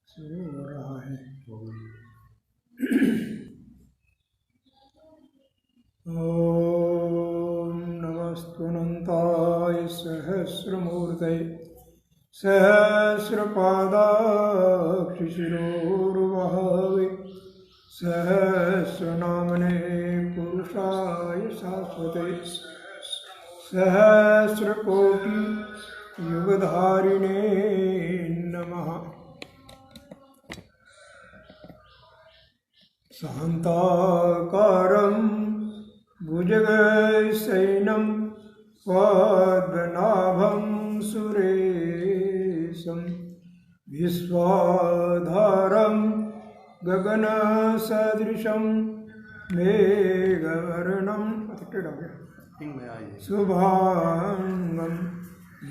शुरू हो रहा है। ओम नमस्तुनंताय सहस्रमूर्तये सहस्रपादाक्षिशिरोर्वहवे सहस्रनामने पुरुषाय शाश्वते सहस्रकोटि युगधारिणे नमः। शान्ताकारं भुजगशयनं पद्मनाभं सुरेशं विश्वाधारं गगनसदृशं मेघवर्णं शुभांगं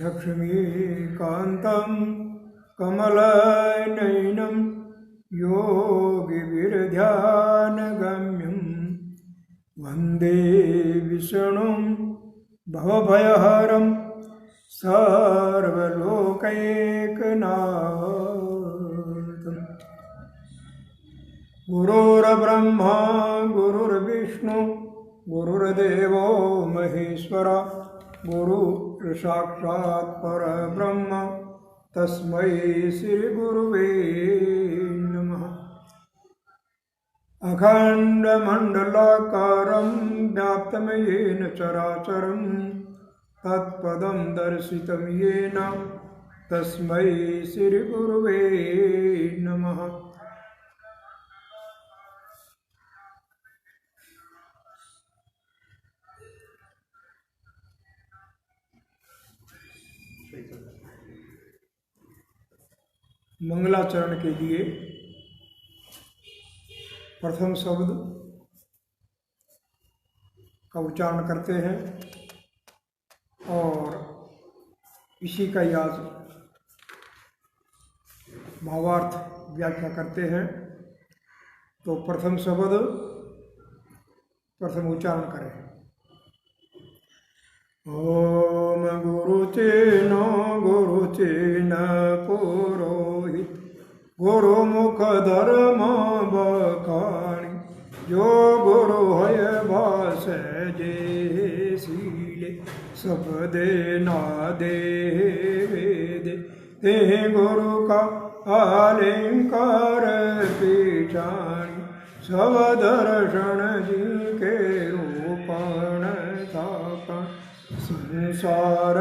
लक्ष्मीकान्तं कमलनयनं योगिभिर्ध्यानगम्यं वन्दे विष्णुं भवभयहरं सर्वलोकैकनाथम्। गुरुर्ब्रह्मा गुरुर्विष्णु गुरुर्देवो महेश्वर गुरुर्साक्षात् परब्रह्म तस्मै श्रीगुरुवे नमः। अखण्डमण्डलाकारं व्याप्तं येन चराचरं तत्पदं दर्शितं येन तस्मै श्रीगुरुवे नमः। मंगलाचरण के लिए प्रथम शब्द का उच्चारण करते हैं और इसी का ही आज भावार्थ व्याख्या करते हैं। तो प्रथम शब्द प्रथम उच्चारण करें। ओम गुरुचेन पुरोहित गुरुमुख धर्म बखाणी जो गुरु है भाष जे शीले सब दे ना दे वेदे ते गुरु का अलंकार पीछाणी सब दर्शन जी के रूपण थापण संसार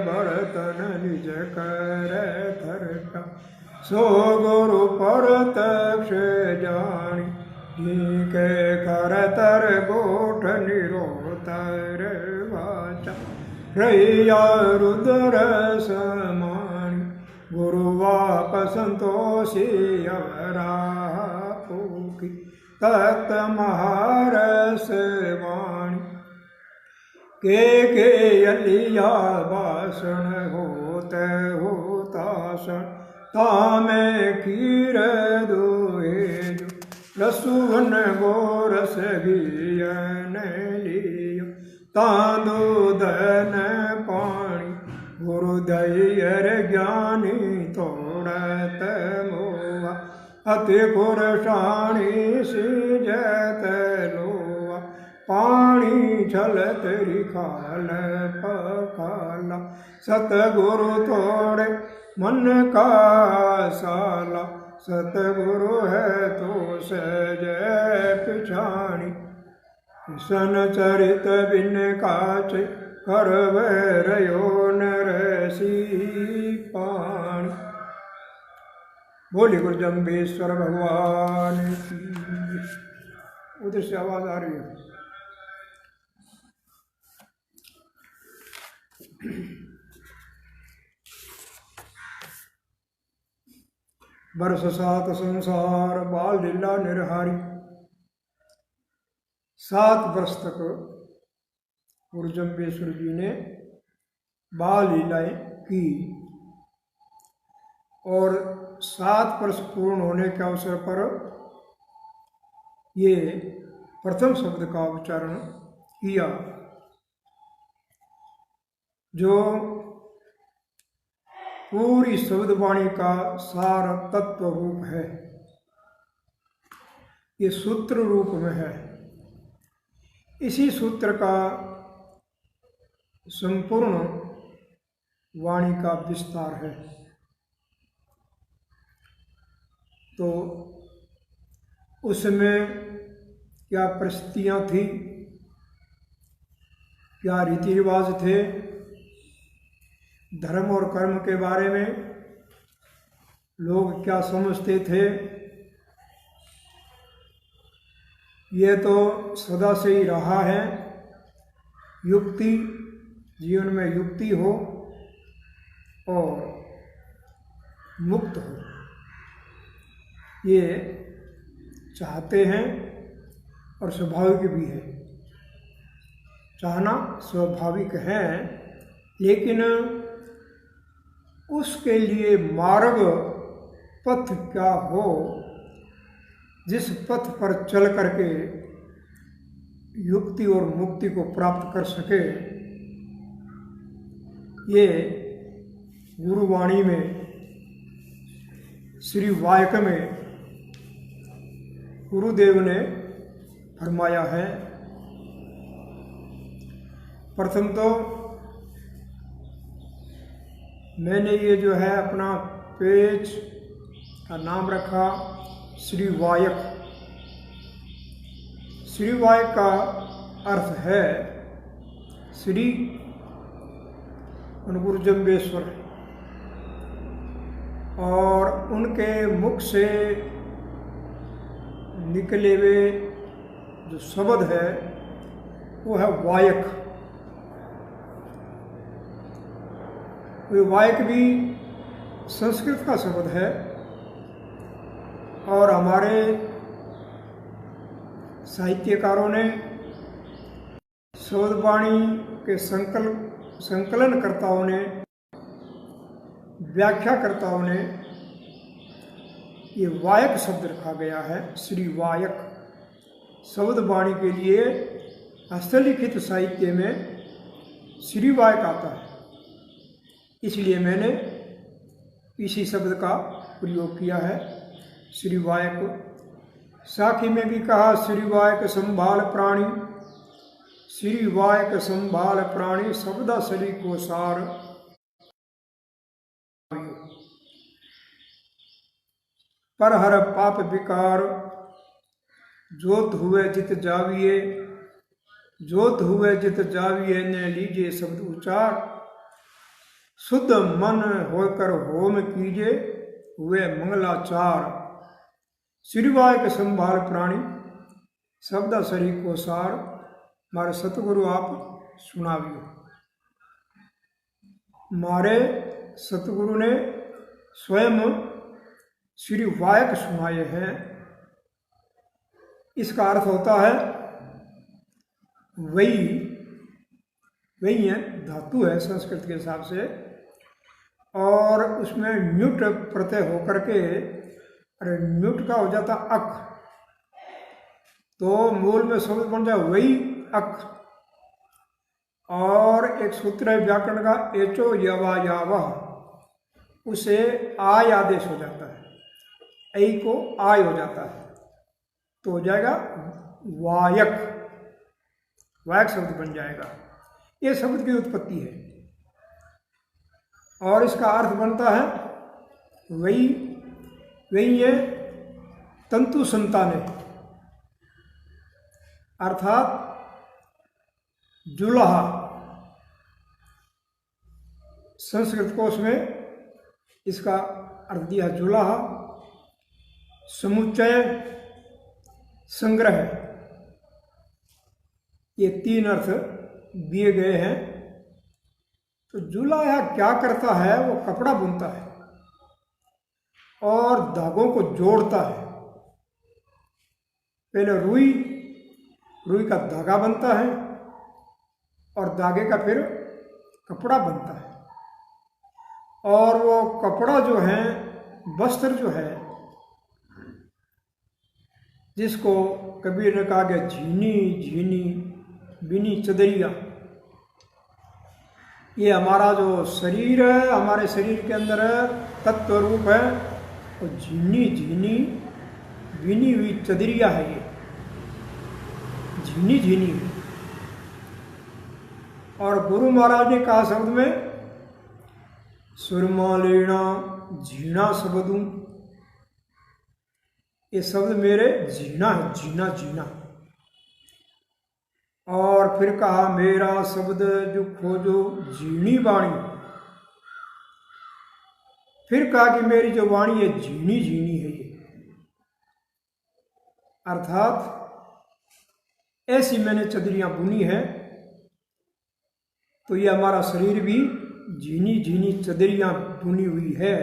बर्तन निज कर थरका सो गुरु परतक्ष जानी जिनके करतर गोठ निरोतर वाचा रैया रुद्र समानी गुरु वाप संतोषी अवरा पोखी तत् महारस वाणी के अलिया बासन होते होतासन तामे खीर दोहे जो रसुवन गोरस घियन लियो तांदो दन पानी गुरु दयर ज्ञानी तोड़त मोहा अति गुरसाणी सिजत लोहा पानी छलत रिखाल पखाला सतगुरु तोड़े मन का साला सतगुरु है तो सजय पिछाणी सन चरित बिन काच करवरयो नरसी पाणी। बोली गुरु जम्बेश्वर भगवान की। उधर से आवाज आ रही है। वर्ष सात संसार बाल लीला निर्हारी। 7 वर्ष तक गुरु जम्बेश्वर जी ने बाल लीलाएं की और 7 वर्ष पूर्ण होने के अवसर पर ये प्रथम शब्द का उच्चारण किया जो पूरी शब्द वाणी का सार तत्व रूप है। ये सूत्र रूप में है। इसी सूत्र का संपूर्ण वाणी का विस्तार है। तो उसमें क्या परिस्थितियां थी, क्या रीति रिवाज थे, धर्म और कर्म के बारे में लोग क्या समझते थे, ये तो सदा से ही रहा है। युक्ति, जीवन में युक्ति हो और मुक्त हो, ये चाहते हैं और स्वाभाविक भी है। चाहना स्वाभाविक है, लेकिन उसके लिए मार्ग पथ क्या हो, जिस पथ पर चल करके युक्ति और मुक्ति को प्राप्त कर सके, ये गुरुवाणी में, श्री वायक में गुरुदेव ने फरमाया है। प्रथम तो मैंने ये जो है अपना पेज का नाम रखा श्री वायक। श्री वायक का अर्थ है श्री गुरु जम्बेश्वर, और उनके मुख से निकले हुए जो शब्द है वो है वायक। वो वायक भी संस्कृत का शब्द है, और हमारे साहित्यकारों ने, शब्दवाणी के संकलनकर्ताओं ने, व्याख्याकर्ताओं ने ये वायक शब्द रखा गया है। श्री वायक शब्दवाणी के लिए हस्तलिखित साहित्य में श्री वायक आता है, इसलिए मैंने इसी शब्द का प्रयोग किया है, श्री वायक। साखी में भी कहा श्री वायक संभाल प्राणी, श्री वायक संभाल प्राणी शब्दा शरी को सार। पर हर पाप विकार, जोत हुए जित जाविए, जोत हुए जित जाविए ने लीजिए शब्द उच्चार। शुद्ध मन होकर होम कीजिए, हुए मंगलाचार। श्री वायक संभाल प्राणी शब्द शरी को सार। मारे सतगुरु आप सुनावियो। मारे सतगुरु ने स्वयं श्री वायक सुनाए हैं। इसका अर्थ होता है वही, वही है, धातु है संस्कृत के हिसाब से, और उसमें न्युट प्रत्यय होकर के, अरे न्युट का हो जाता अक, तो मूल में शब्द बन जाए वही अक। और एक सूत्र है व्याकरण का एचो यवा यावह, उसे आय आदेश हो जाता है, ऐ को आय हो जाता है, तो हो जाएगा वायक, वायक शब्द बन जाएगा। ये शब्द की उत्पत्ति है, और इसका अर्थ बनता है वही, वही है तंतु संताने, अर्थात जुलाहा। संस्कृत कोश में इसका अर्थ दिया जुलाहा, समुच्चय, संग्रह, ये तीन अर्थ दिए गए हैं। तो जुलाहा क्या करता है, वो कपड़ा बुनता है और धागों को जोड़ता है। पहले रुई, रुई का धागा बनता है और धागे का फिर कपड़ा बनता है, और वो कपड़ा जो है, वस्त्र जो है, जिसको कबीर ने कहा गया झीनी झीनी बिनी चदरिया, ये हमारा जो शरीर है, हमारे शरीर के अंदर तत्व रूप है, और झीनी झीनी बिनी हुई चदरिया है, ये झीनी झीनी है। और गुरु महाराज ने कहा शब्द में, सुरमा लेना झीना शब्दू, ये शब्द मेरे झीना है, झीना झीना। और फिर कहा, मेरा शब्द जो खोजो झीनी वाणी। फिर कहा कि मेरी जो वाणी है झीनी झीनी है ये, अर्थात ऐसी मैंने चदरियां बुनी है। तो ये हमारा शरीर भी झीनी झीनी चदरियां बुनी हुई है।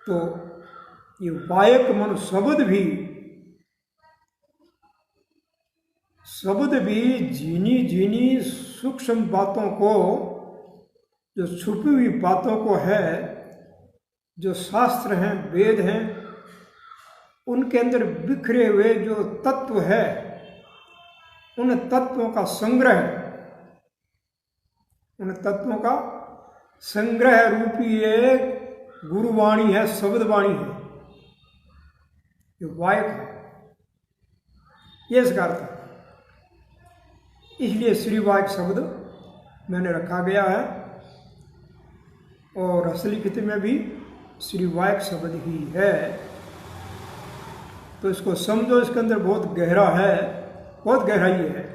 तो ये वायक मन शब्द भी झीनी झीनी सूक्ष्म बातों को, जो छुपी हुई बातों को है, जो शास्त्र हैं, वेद हैं, उनके अंदर बिखरे हुए जो तत्व है, उन तत्वों का संग्रह, उन तत्वों का संग्रह रूपी ये गुरुवाणी है, शब्दवाणी है, जो वायक है, ये इसका अर्थ है। इसलिए श्री वायक शब्द मैंने रखा गया है, और हस्तलिखित में भी श्री वायक शब्द ही है। तो इसको समझो, इसके अंदर बहुत गहरा है, बहुत गहराई है।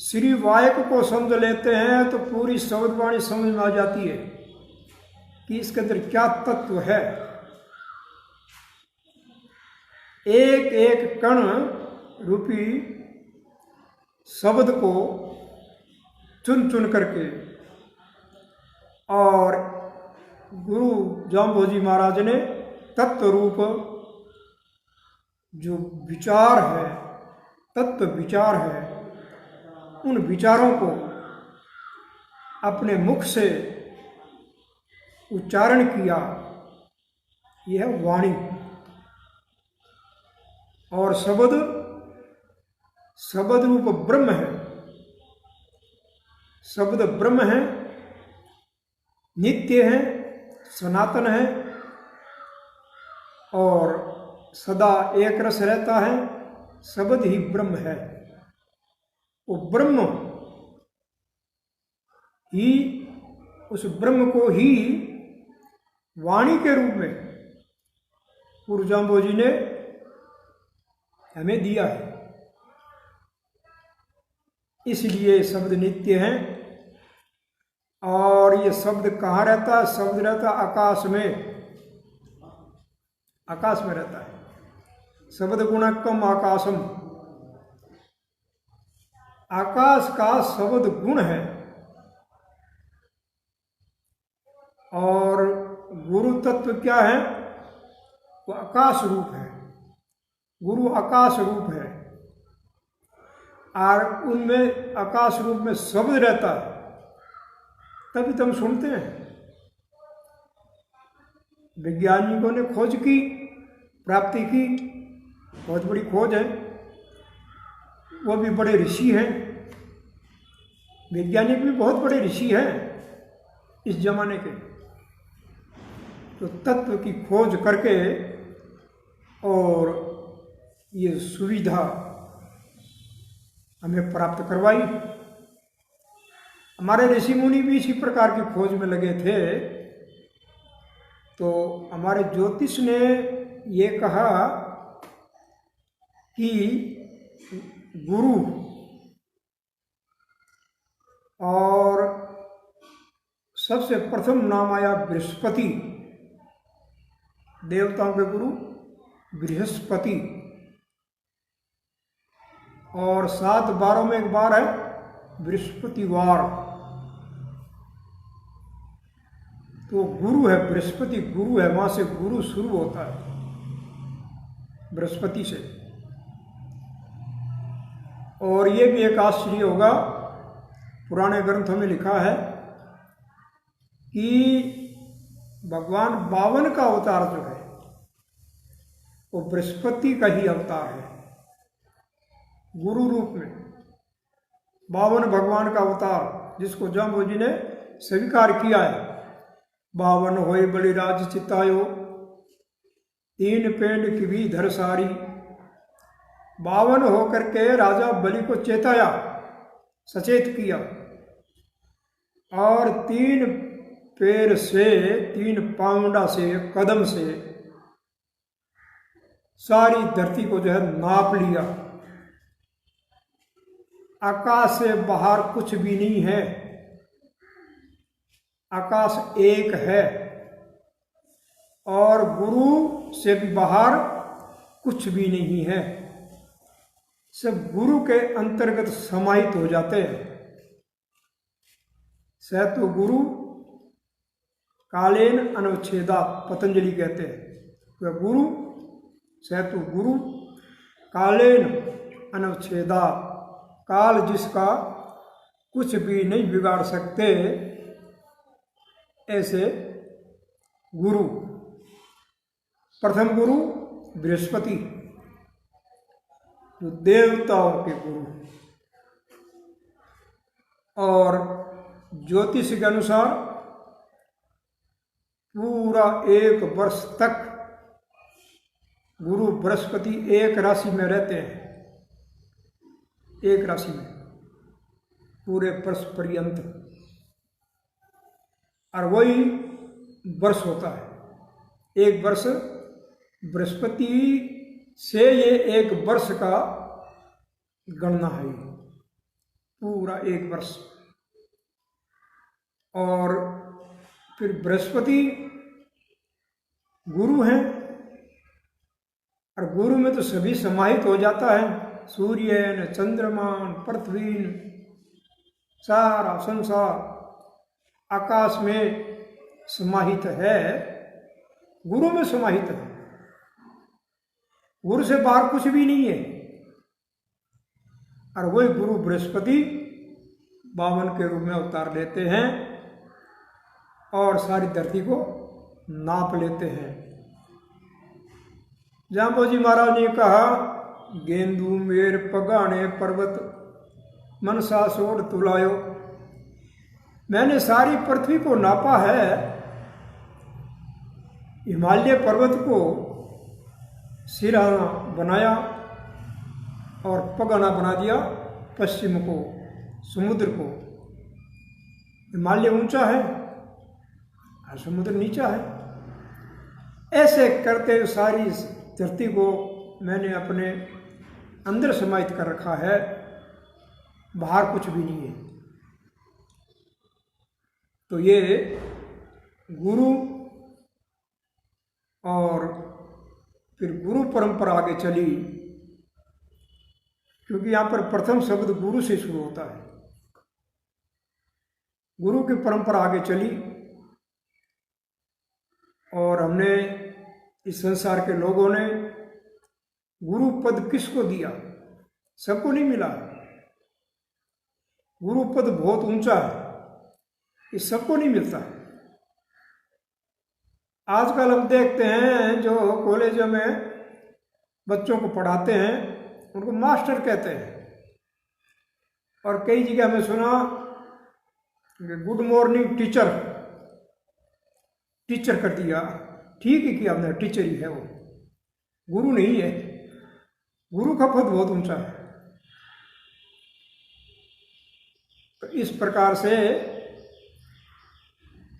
श्री वायक को समझ लेते हैं तो पूरी शब्दवाणी समझ में आ जाती है कि इसके अंदर क्या तत्व है। एक एक कण रूपी शब्द को चुन चुन करके, और गुरु जाम्बोजी महाराज ने तत्व रूप जो विचार है, तत्व विचार है, उन विचारों को अपने मुख से उच्चारण किया, यह है वाणी। और शब्द रूप ब्रह्म है, शब्द ब्रह्म है, नित्य है, सनातन है, और सदा एक रस रहता है। शब्द ही ब्रह्म है, वो ब्रह्म ही, उस ब्रह्म को ही वाणी के रूप में गुरु जाम्बोजी ने हमें दिया है। इसलिए शब्द नित्य हैं। और ये शब्द कहाँ रहता है? शब्द रहता है आकाश में, आकाश में रहता है। शब्द गुणकम आकाशम, आकाश का शब्द गुण है। और गुरु तत्व क्या है? वो आकाश रूप है, गुरु आकाश रूप है। और उनमें आकाश रूप में शब्द रहता है, तभी तो हम सुनते हैं। वैज्ञानिकों ने खोज की, प्राप्ति की, बहुत बड़ी खोज है। वो भी बड़े ऋषि हैं, वैज्ञानिक भी बहुत बड़े ऋषि हैं इस जमाने के, तो तत्व की खोज करके और ये सुविधा हमें प्राप्त करवाई। हमारे ऋषि मुनि भी इसी प्रकार की खोज में लगे थे। तो हमारे ज्योतिष ने ये कहा कि गुरु और सबसे प्रथम नाम आया बृहस्पति, देवताओं के गुरु बृहस्पति। और 7 बारों में एक बार है बृहस्पतिवार, तो गुरु है, बृहस्पति गुरु है, वहां से गुरु शुरू होता है, बृहस्पति से। और ये भी एक आश्चर्य होगा, पुराने ग्रंथों में लिखा है कि भगवान 52 का अवतार जो है वो बृहस्पति का ही अवतार है, गुरु रूप में। 52 भगवान का अवतार जिसको जाम्बोजी ने स्वीकार किया है। 52 होए बलिराज चितायो, 3 पेंड की भी धर सारी। 52 होकर के राजा बलि को चेताया, सचेत किया, और 3 पैर से, 3 पांवड़ा से, कदम से सारी धरती को जो है नाप लिया। आकाश से बाहर कुछ भी नहीं है, आकाश एक है, और गुरु से भी बाहर कुछ भी नहीं है। सब गुरु के अंतर्गत समाहित हो जाते हैं। स तो गुरु कालेन अनुच्छेदात्, पतंजलि कहते हैं। वह गुरु, स तो गुरु कालेन अनुच्छेदात्, काल जिसका कुछ भी नहीं बिगाड़ सकते, ऐसे गुरु। प्रथम गुरु बृहस्पति, जो देवताओं के गुरु, और ज्योतिष के अनुसार पूरा 1 वर्ष तक गुरु बृहस्पति एक राशि में रहते हैं, एक राशि में पूरे वर्ष पर्यंत, और वही वर्ष होता है। 1 वर्ष बृहस्पति से ये 1 वर्ष का गणना है, पूरा 1 वर्ष। और फिर बृहस्पति गुरु हैं, और गुरु में तो सभी समाहित हो जाता है, सूर्य, चंद्रमा, पृथ्वी, सारा संसार आकाश में समाहित है, गुरु में समाहित है। गुरु से बाहर कुछ भी नहीं है। और वही गुरु बृहस्पति 52 के रूप में अवतार लेते हैं और सारी धरती को नाप लेते हैं। जाम्बोजी महाराज ने कहा, गेंदू मेर पगाने पर्वत मनसा सोड़ तुलायो। मैंने सारी पृथ्वी को नापा है, हिमालय पर्वत को सिरहाना बनाया और पगाना बना दिया, पश्चिम को, समुद्र को। हिमालय ऊंचा है और समुद्र नीचा है। ऐसे करते सारी धरती को मैंने अपने अंदर समाहित कर रखा है, बाहर कुछ भी नहीं है। तो ये गुरु, और फिर गुरु परंपरा आगे चली, क्योंकि यहाँ पर प्रथम शब्द गुरु से शुरू होता है। गुरु की परंपरा आगे चली और हमने, इस संसार के लोगों ने गुरु पद किसको दिया? सबको नहीं मिला। गुरु पद बहुत ऊंचा है, ये सबको नहीं मिलता है। आजकल हम देखते हैं जो कॉलेजों में बच्चों को पढ़ाते हैं उनको मास्टर कहते हैं, और कई जगह में सुना गुड मॉर्निंग टीचर, टीचर कर दिया। ठीक है कि आपने टीचर ही है, वो गुरु नहीं है। गुरु का पद बहुत ऊंचा है। तो इस प्रकार से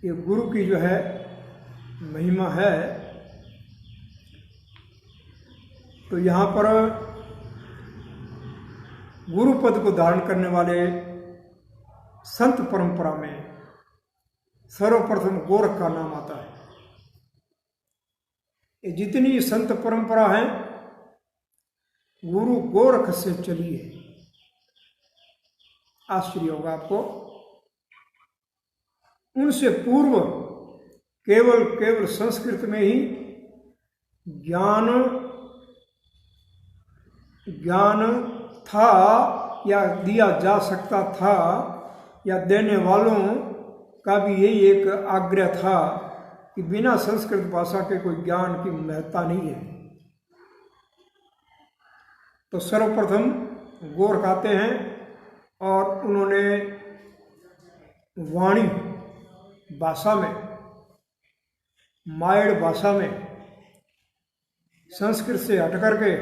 ये गुरु की जो है महिमा है। तो यहाँ पर गुरु पद को धारण करने वाले संत परंपरा में सर्वप्रथम गोरख का नाम आता है। ये जितनी संत परंपरा है गुरु गोरख से चली है। आश्चर्य होगा आपको, उनसे पूर्व केवल संस्कृत में ही ज्ञान था, या दिया जा सकता था, या देने वालों का भी यही एक आग्रह था कि बिना संस्कृत भाषा के कोई ज्ञान की महत्ता नहीं है। तो सर्वप्रथम गोरख आते हैं और उन्होंने वाणी भाषा में, मायड़ भाषा में संस्कृत से हट करके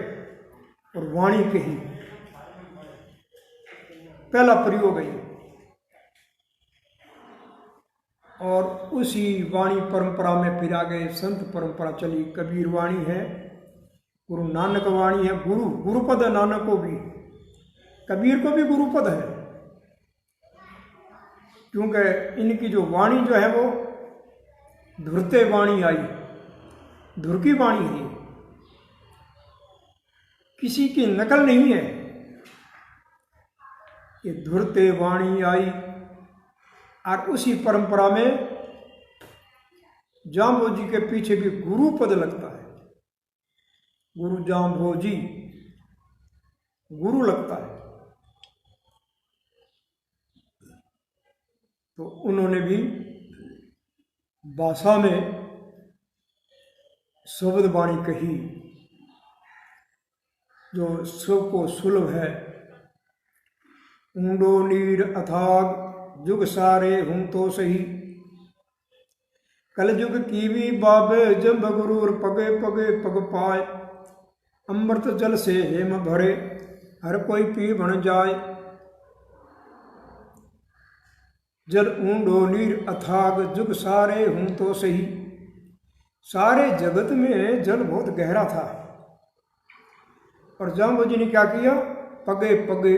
और वाणी के ही पहला प्रयोग है और उसी वाणी परंपरा में फिर आगे संत परंपरा चली। कबीर वाणी है, गुरु नानक वाणी है, गुरुपद है नानक को भी, कबीर को भी गुरुपद है, क्योंकि इनकी जो वाणी जो है वो धुरते वाणी आई, धुर की वाणी है, किसी की नकल नहीं है, ये धुरते वाणी आई। और उसी परंपरा में जाम्बोजी के पीछे भी गुरु पद लगता है, गुरु जाम्बोजी गुरु लगता है। तो उन्होंने भी भाषा में शब्द वाणी कही जो सबको सुलभ है। ऊंडो नीर अथाग जुग सारे हूं तो सही, कल जुग कीवी बाबे जब गुरूर पगे पगे पग पाए, अमृत जल से हेम भरे हर कोई पी बन जाए। जल ऊंडो नीर अथाग जुग सारे हूं तो सही, सारे जगत में जल बहुत गहरा था और जाम्बोजी ने क्या किया, पगे पगे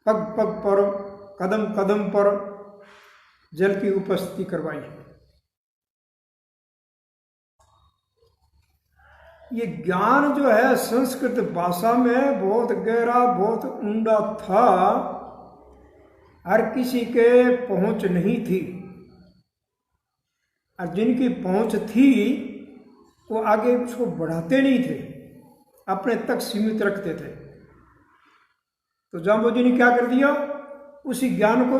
पग पग पर कदम कदम पर जल की उपस्थिति करवाई। ये ज्ञान जो है संस्कृत भाषा में बहुत गहरा, बहुत ऊंडा था, हर किसी के पहुंच नहीं थी और जिनकी पहुंच थी वो आगे उसको बढ़ाते नहीं थे, अपने तक सीमित रखते थे। तो जाम्बोजी ने क्या कर दिया, उसी ज्ञान को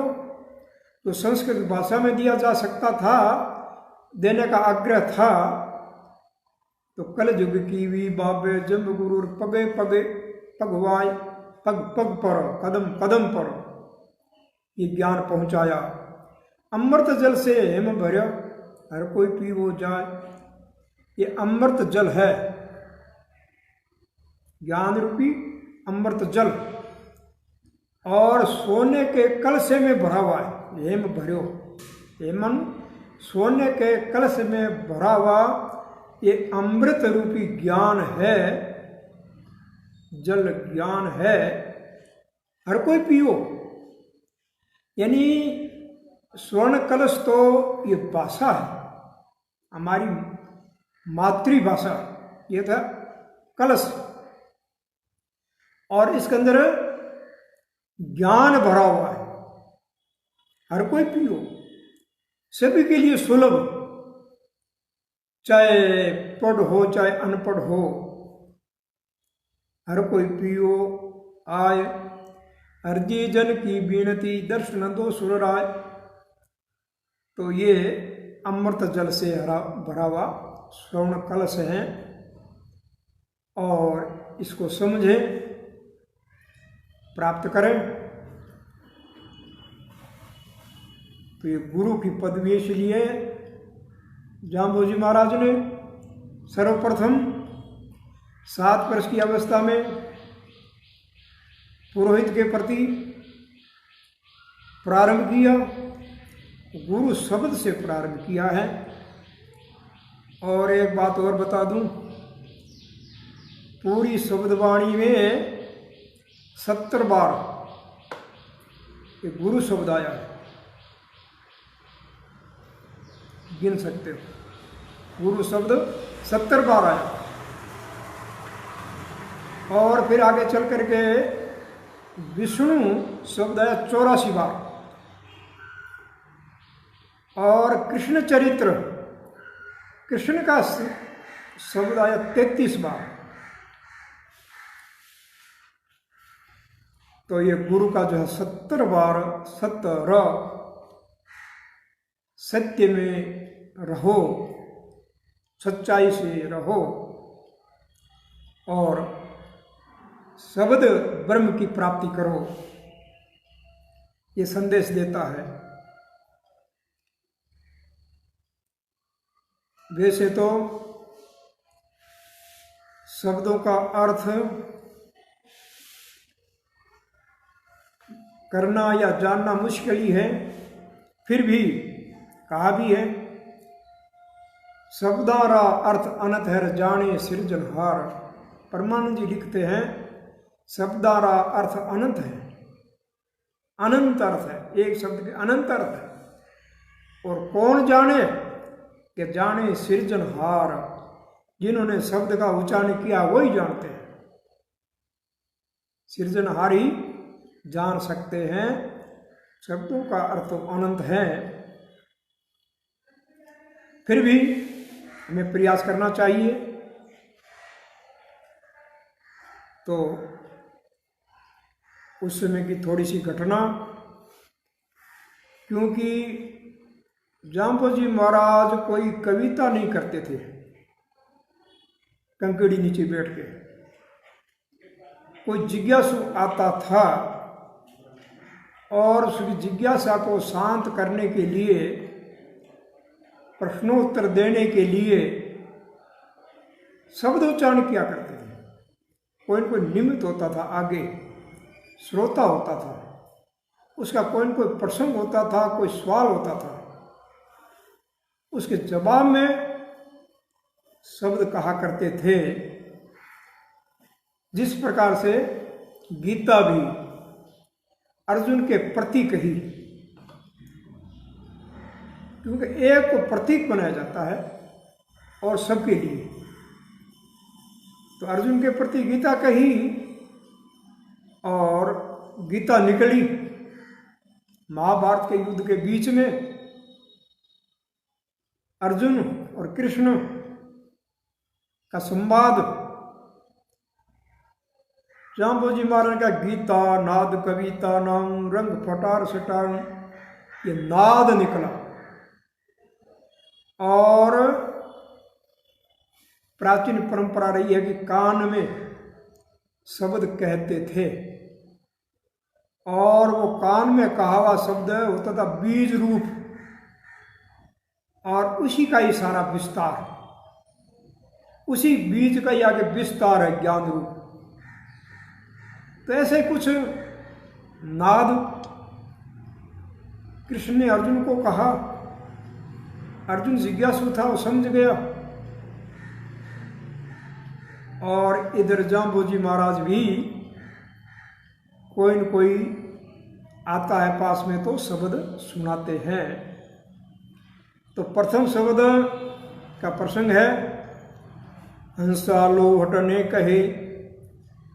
जो संस्कृत भाषा में दिया जा सकता था, देने का आग्रह था, तो कल युग की वी बाबे जब गुरूर पगे पगे पगवाय, पग पग पर कदम कदम पर ये ज्ञान पहुंचाया। अमृत जल से हेम भर्या हर कोई पी वो जाए, ये अमृत जल है, ज्ञान रूपी अमृत जल, और सोने के कलश में भरा हुआ है। हेम भर्यो, हेमन सोने के कलश में भरा हुआ ये अमृत रूपी ज्ञान है, जल ज्ञान है, हर कोई पियो। यानी स्वर्ण कलश तो ये भाषा है, हमारी मातृभाषा, ये था कलश, और इसके अंदर ज्ञान भरा हुआ है, हर कोई पियो, सभी के लिए सुलभ, चाहे पढ़ हो चाहे अनपढ़ हो, हर कोई पियो आय। अर्जी जन की बीनती दर्शन दो सुर राय। तो ये अमृत जल से भरा हुआ स्वर्ण कलश है और इसको समझें, प्राप्त करें। तो ये गुरु की पदवी इसलिए जाम्बोजी महाराज ने सर्वप्रथम 7 वर्ष की अवस्था में पुरोहित के प्रति प्रारंभ किया, गुरु शब्द से प्रारंभ किया है। और एक बात और बता दूं, पूरी शब्दवाणी में 70 बार ये गुरु शब्द आया है, गिन सकते हो, गुरु शब्द 70 बार आया। और फिर आगे चल करके विष्णु शब्द आया 84 बार, और कृष्ण चरित्र, कृष्ण का शब्द आया 33 बार। तो ये गुरु का जो है 70 बार, 70 सत्य में रहो, सच्चाई से रहो और शब्द ब्रह्म की प्राप्ति करो। ये संदेश देता है। वैसे तो शब्दों का अर्थ करना या जानना मुश्किल ही है, फिर भी कहा भी है, शब्दारा अर्थ अनंत है जाने सृजनहार। परमानंद जी लिखते हैं, शब्दारा अर्थ अनंत है, अनंत अर्थ है, एक शब्द के अनंत अर्थ है। और कौन जाने कि जाने सृजनहार, जिन्होंने शब्द का उच्चारण किया वही जानते हैं। सृजनहार ही जान सकते हैं। शब्दों का अर्थ अनंत है, फिर भी हमें प्रयास करना चाहिए। तो उस समय की थोड़ी सी घटना, क्योंकि जाम्बो जी महाराज कोई कविता नहीं करते थे कंकड़ी नीचे बैठ के। कोई जिज्ञासु आता था और उसकी जिज्ञासा को शांत करने के लिए, प्रश्नोत्तर देने के लिए शब्दोच्चारण किया करते थे। कोई न कोई निमित्त होता था, आगे श्रोता होता था, उसका कोई न कोई प्रसंग होता था, कोई सवाल होता था, उसके जवाब में शब्द कहा करते थे। जिस प्रकार से गीता भी अर्जुन के प्रति कही, क्योंकि एक को प्रतीक बनाया जाता है और सबके लिए। तो अर्जुन के प्रति गीता कही और गीता निकली महाभारत के युद्ध के बीच में। अर्जुन और कृष्ण का संवाद, जाम्बो जी महाराज का गीता नाद कविता नाम रंग फटार सटार, ये नाद निकला। और प्राचीन परंपरा रही है कि कान में शब्द कहते थे, और वो कान में कहा हुआ शब्द होता था बीज रूप, और उसी का ही सारा विस्तार, उसी बीज का ही आगे विस्तार है ज्ञान रूप। तो ऐसे कुछ नाद कृष्ण ने अर्जुन को कहा। अर्जुन जिज्ञासु था, वो समझ गया। और इधर जाम्बो जी महाराज भी कोई न कोई आता है पास में तो शब्द सुनाते हैं। तो प्रथम शब्द का प्रसंग है, हंसा लोहटने कहे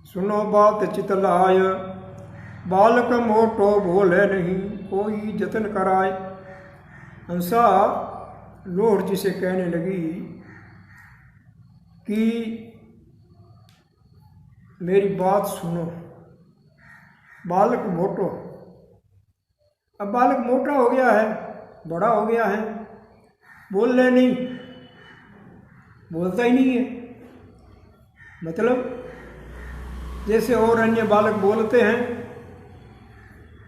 सुनो बात चितलाय, बालक मोटो बोले नहीं कोई जतन कराए। हंसा लोहड़ जी से कहने लगी कि मेरी बात सुनो, बालक मोटो। अब बालक मोटा हो गया है, बड़ा हो गया है, बोलने नहीं, बोलता ही नहीं है। मतलब जैसे और अन्य बालक बोलते हैं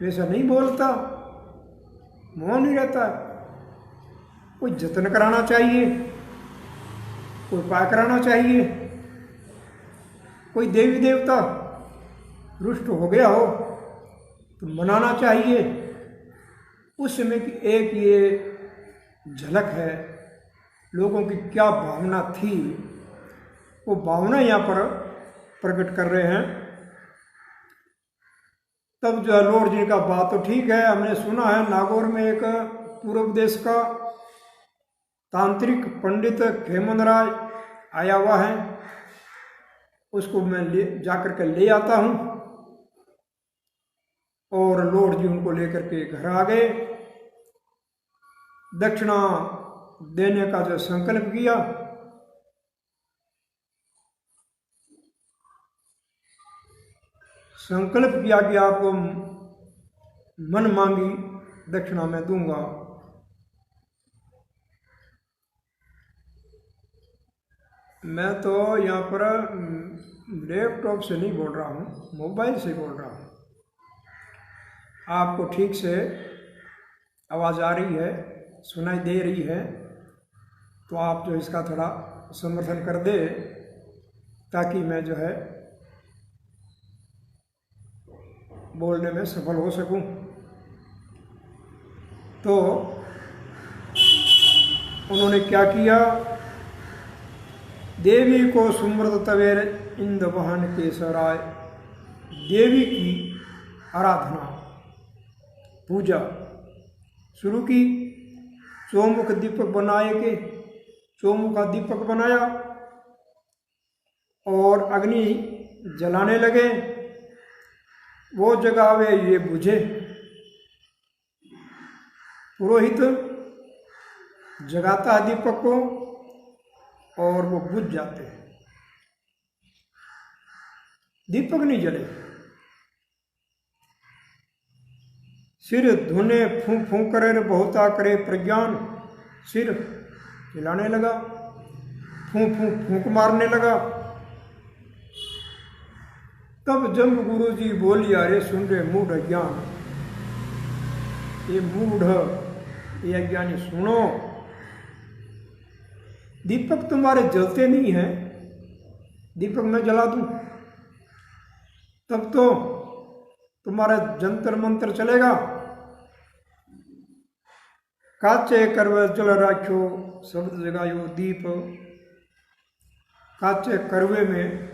वैसा नहीं बोलता, मौन नहीं रहता। कोई जतन कराना चाहिए, कोई उपाय कराना चाहिए, कोई देवी देवता रुष्ट हो गया हो तो मनाना चाहिए। उस समय की एक ये झलक है लोगों की क्या भावना थी, वो भावना यहाँ पर प्रकट कर रहे हैं। तब जो लोहड़ जी का बात तो ठीक है, हमने सुना है नागौर में एक पूर्व देश का तांत्रिक पंडित खेमन राय आया हुआ है, उसको मैं जाकर के ले आता हूँ। और लोहड़ जी उनको लेकर के घर आ गए। दक्षिणा देने का जो संकल्प किया, कि आपको मन मांगी दक्षिणा मैं दूंगा। मैं तो यहाँ पर लैपटॉप से नहीं बोल रहा हूँ, मोबाइल से बोल रहा हूँ। आपको ठीक से आवाज़ आ रही है, सुनाई दे रही है, तो आप जो इसका थोड़ा समर्थन कर दे ताकि मैं जो है बोलने में सफल हो सकूं। तो उन्होंने क्या किया, देवी को सुमृत तवेर इंद वहन केसराय, देवी की आराधना पूजा शुरू की। चौमुख दीपक बनाए के, चौमुखा दीपक बनाया और अग्नि जलाने लगे। वो जगावे ये बुझे, पुरोहित जगाता है दीपक को और वो बुझ जाते हैं, दीपक नहीं जले। सिर धुने फूंक फूंक करे बहुता करे प्रज्ञान, सिर हिलाने लगा, फूंक फूंक फूंक मारने लगा। तब जब गुरु जी बोली, अरे सुन रे मूढ़ अज्ञान, ये मूढ़ ये अज्ञानी सुनो, दीपक तुम्हारे जलते नहीं हैं, दीपक मैं जला दूं तब तो तुम्हारा जंतर मंत्र चलेगा। काचे करवे जल राख्यो शब्द जगायो दीप, काचे करवे में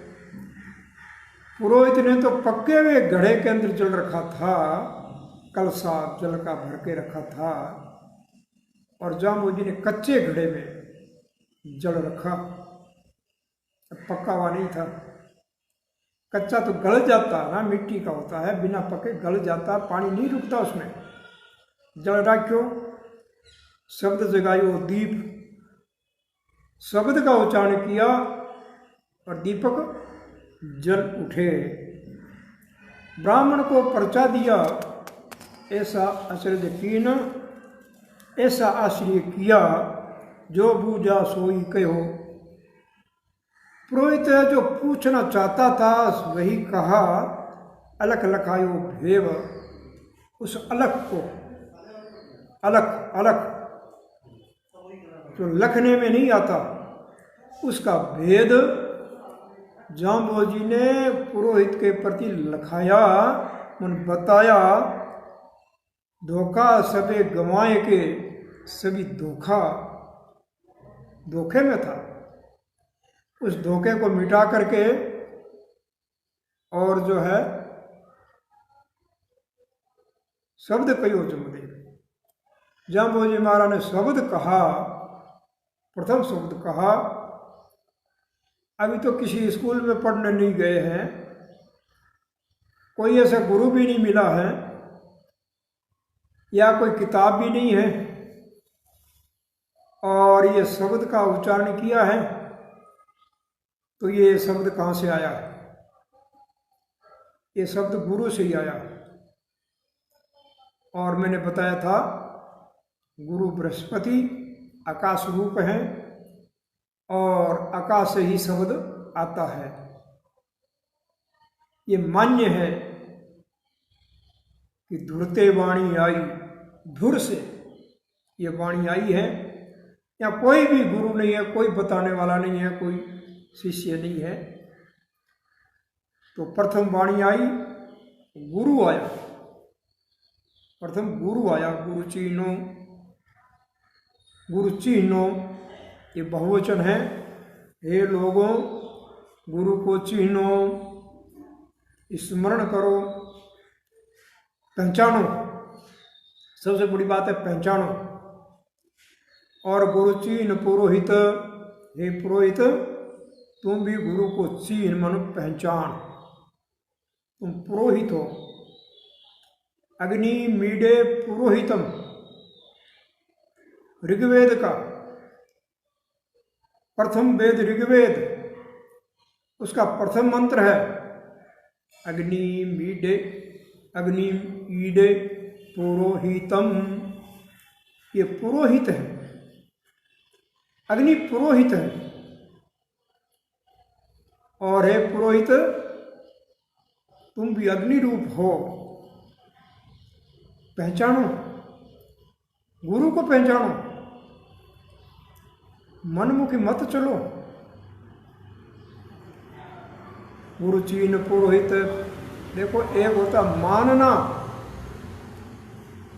पुरोहित ने तो पक्के हुए घड़े के अंदर जल रखा था, कलसा जल का भर के रखा था, और जाम्बू जी ने कच्चे घड़े में जल रखा, पक्का हुआ नहीं था। कच्चा तो गल जाता ना, मिट्टी का होता है, बिना पके गल जाता, पानी नहीं रुकता उसमें। जल राख्यो शब्द जगायो दीप, शब्द का उच्चारण किया और दीपक जल उठे। ब्राह्मण को पर्चा दिया, ऐसा आश्चर्य कीन, ऐसा आश्चर्य किया, जो बूझा सोई कहो। पुरोहित जो पूछना चाहता था वही कहा, अलख लखायो भेव, उस अलख को, अलख अलख जो लखने में नहीं आता, उसका भेद जाम्बोजी ने पुरोहित के प्रति लखाया, मन बताया। धोखा सबे गंवाए के, सभी धोखा धोखे में था, उस धोखे को मिटा करके और जो है शब्द कहो जमदेव। जाम्बोजी महाराज ने शब्द कहा, प्रथम शब्द कहा। अभी तो किसी स्कूल में पढ़ने नहीं गए हैं, कोई ऐसा गुरु भी नहीं मिला है, या कोई किताब भी नहीं है, और ये शब्द का उच्चारण किया है, तो ये शब्द कहाँ से आया है? ये शब्द गुरु से ही आया। और मैंने बताया था गुरु बृहस्पति आकाश रूप है और आकाश से ही शब्द आता है। ये मान्य है कि धुरते वाणी आई, धुर से ये वाणी आई है। या कोई भी गुरु नहीं है, कोई बताने वाला नहीं है, कोई शिष्य नहीं है। तो प्रथम वाणी आई, गुरु आया, प्रथम गुरु आया। गुरु चिन्हो ये बहुवचन है। हे लोगों, गुरु को चिन्हो, स्मरण करो, पहचानो। सबसे बड़ी बात है पहचानो। और गुरु चिन्ह पुरोहित, हे पुरोहित तुम भी गुरु को चिन्ह मनो पहचान, तुम पुरोहित हो। अग्नि मीडे पुरोहितम, ऋग्वेद का प्रथम वेद ऋग्वेद, उसका प्रथम मंत्र है अग्नि मीडे, अग्नि ईडे पुरोहितम। ये पुरोहित है, अग्नि पुरोहित है। और हे पुरोहित तुम भी अग्नि रूप हो। पहचानो, गुरु को पहचानो, मनमुखी मत चलो। गुरु चीन पुरोहित, देखो एक होता मानना,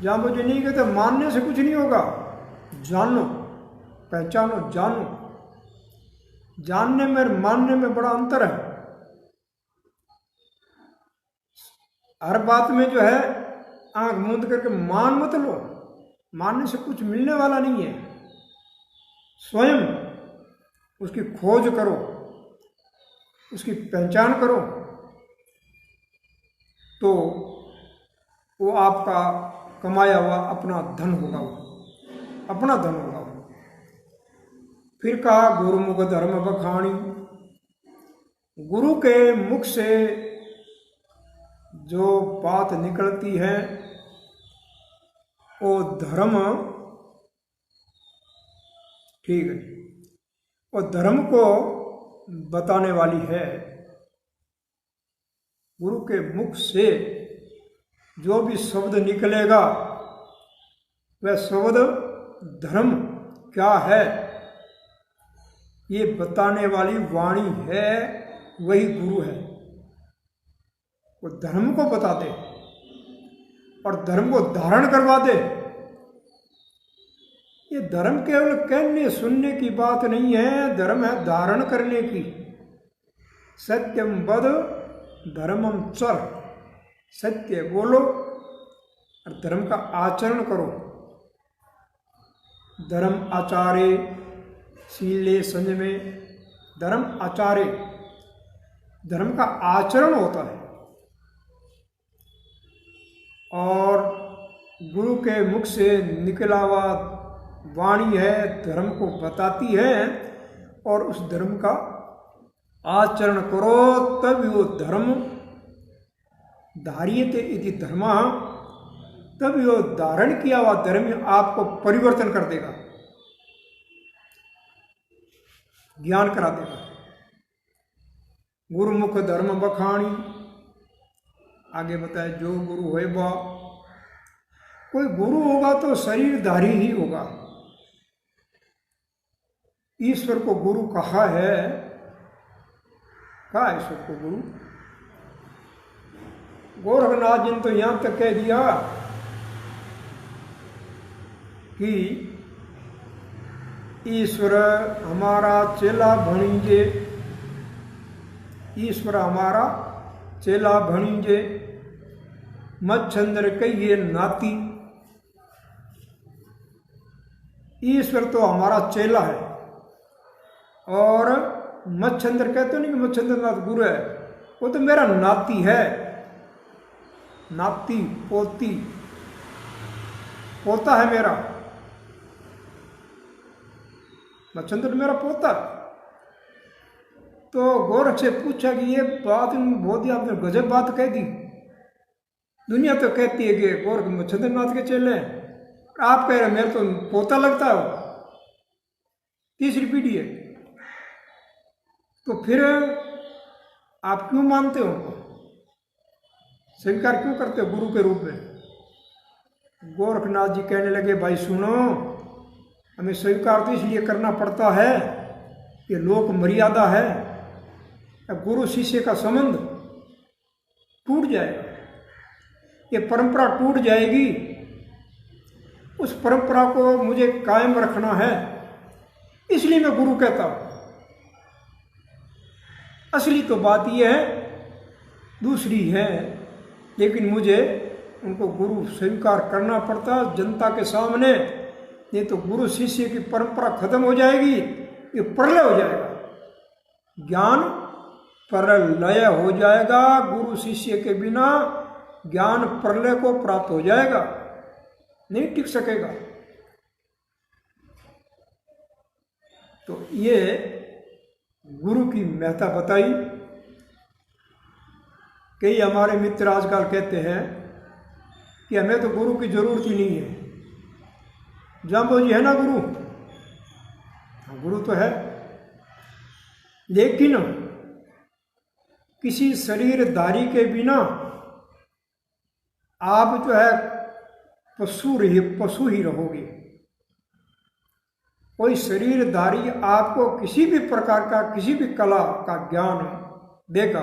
जहां मुझे नहीं कहते मानने से कुछ नहीं होगा, जानो, पहचानो, जानो। जानने में मानने में बड़ा अंतर है। हर बात में जो है आंख मूंद करके मान मत लो, मानने से कुछ मिलने वाला नहीं है। स्वयं उसकी खोज करो, उसकी पहचान करो, तो वो आपका कमाया हुआ अपना धन होगा, वो अपना धन होगा। फिर कहा गुरुमुख धर्म बखानी, गुरु के मुख से जो बात निकलती है वो धर्म, ठीक है, वो धर्म को बताने वाली है। गुरु के मुख से जो भी शब्द निकलेगा वह शब्द धर्म क्या है ये बताने वाली वाणी है, वही गुरु है। वो धर्म को बता दे और धर्म को धारण करवा दे। ये धर्म केवल कहने सुनने की बात नहीं है, धर्म है धारण करने की। सत्यम वद धर्मम चर, सत्य बोलो और धर्म का आचरण करो। धर्म आचार्य शीले संयमे, धर्म आचार्य, धर्म का आचरण होता है। और गुरु के मुख से निकला हुआ वाणी है, धर्म को बताती है, और उस धर्म का आचरण करो तभी वो धर्म धार्यते इति धर्मः, तभी वो धारण किया हुआ धर्म आपको परिवर्तन कर देगा, ज्ञान करा देगा। गुरुमुख धर्म बखानी, आगे बताए जो गुरु होए बा, कोई गुरु होगा तो शरीरधारी ही होगा। ईश्वर को गुरु कहा है, कहा ईश्वर को गुरु? गोरखनाथ जी ने तो यहां तक कह दिया कि ईश्वर हमारा चेला भणीजे, ईश्वर हमारा चेला भणीजे, मच्छंदर कहिए नाती। ईश्वर तो हमारा चेला है, और मच्छंदर कहते नहीं कि मच्छंदर नाथ गुरु है, वो तो मेरा नाती है। नाती, पोती, पोता है मेरा, मच्छंदर मेरा पोता। तो गोरख से पूछा कि ये बात बहुत ही आपने गजब बात कह दी। दुनिया तो कहती है कि गोरख मच्छंदर नाथ के चेले हैं, आप कह रहे मेरा तो पोता लगता है, तीसरी पीढ़ी है। तो फिर आप क्यों मानते हो उनको, स्वीकार क्यों करते हो गुरु के रूप में? गोरखनाथ जी कहने लगे, भाई सुनो, हमें स्वीकार तो इसलिए करना पड़ता है, ये लोक मर्यादा है। अब गुरु शिष्य का संबंध टूट जाएगा, ये परंपरा टूट जाएगी। उस परंपरा को मुझे कायम रखना है, इसलिए मैं गुरु कहता हूं। असली तो बात यह है दूसरी है, लेकिन मुझे उनको गुरु स्वीकार करना पड़ता जनता के सामने, नहीं तो गुरु शिष्य की परंपरा खत्म हो जाएगी, ये प्रलय हो जाएगा, ज्ञान प्रलय हो जाएगा। गुरु शिष्य के बिना ज्ञान प्रलय को प्राप्त हो जाएगा, नहीं टिक सकेगा। तो ये गुरु की महत्ता बताई। कई हमारे मित्र आजकल कहते हैं कि हमें तो गुरु की जरूरत ही नहीं है। जाम्बो जी है ना गुरु, गुरु तो है, लेकिन किसी शरीरधारी के बिना आप जो है पशु ही रहोगे। कोई शरीरधारी आपको किसी भी प्रकार का किसी भी कला का ज्ञान देगा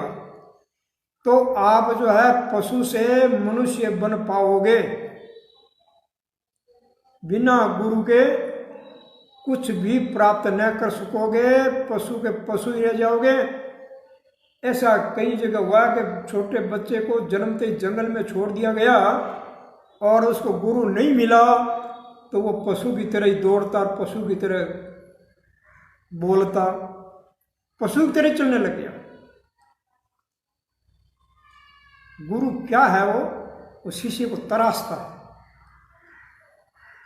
तो आप जो है पशु से मनुष्य बन पाओगे। बिना गुरु के कुछ भी प्राप्त न कर सकोगे, पशु के पशु ही रह जाओगे। ऐसा कई जगह हुआ कि छोटे बच्चे को जन्मते जंगल में छोड़ दिया गया और उसको गुरु नहीं मिला तो वो पशु की तरह ही दौड़ता, पशु की तरह बोलता, पशु की तरह चलने लग गया। गुरु क्या है? वो शिष्य को तराशता है।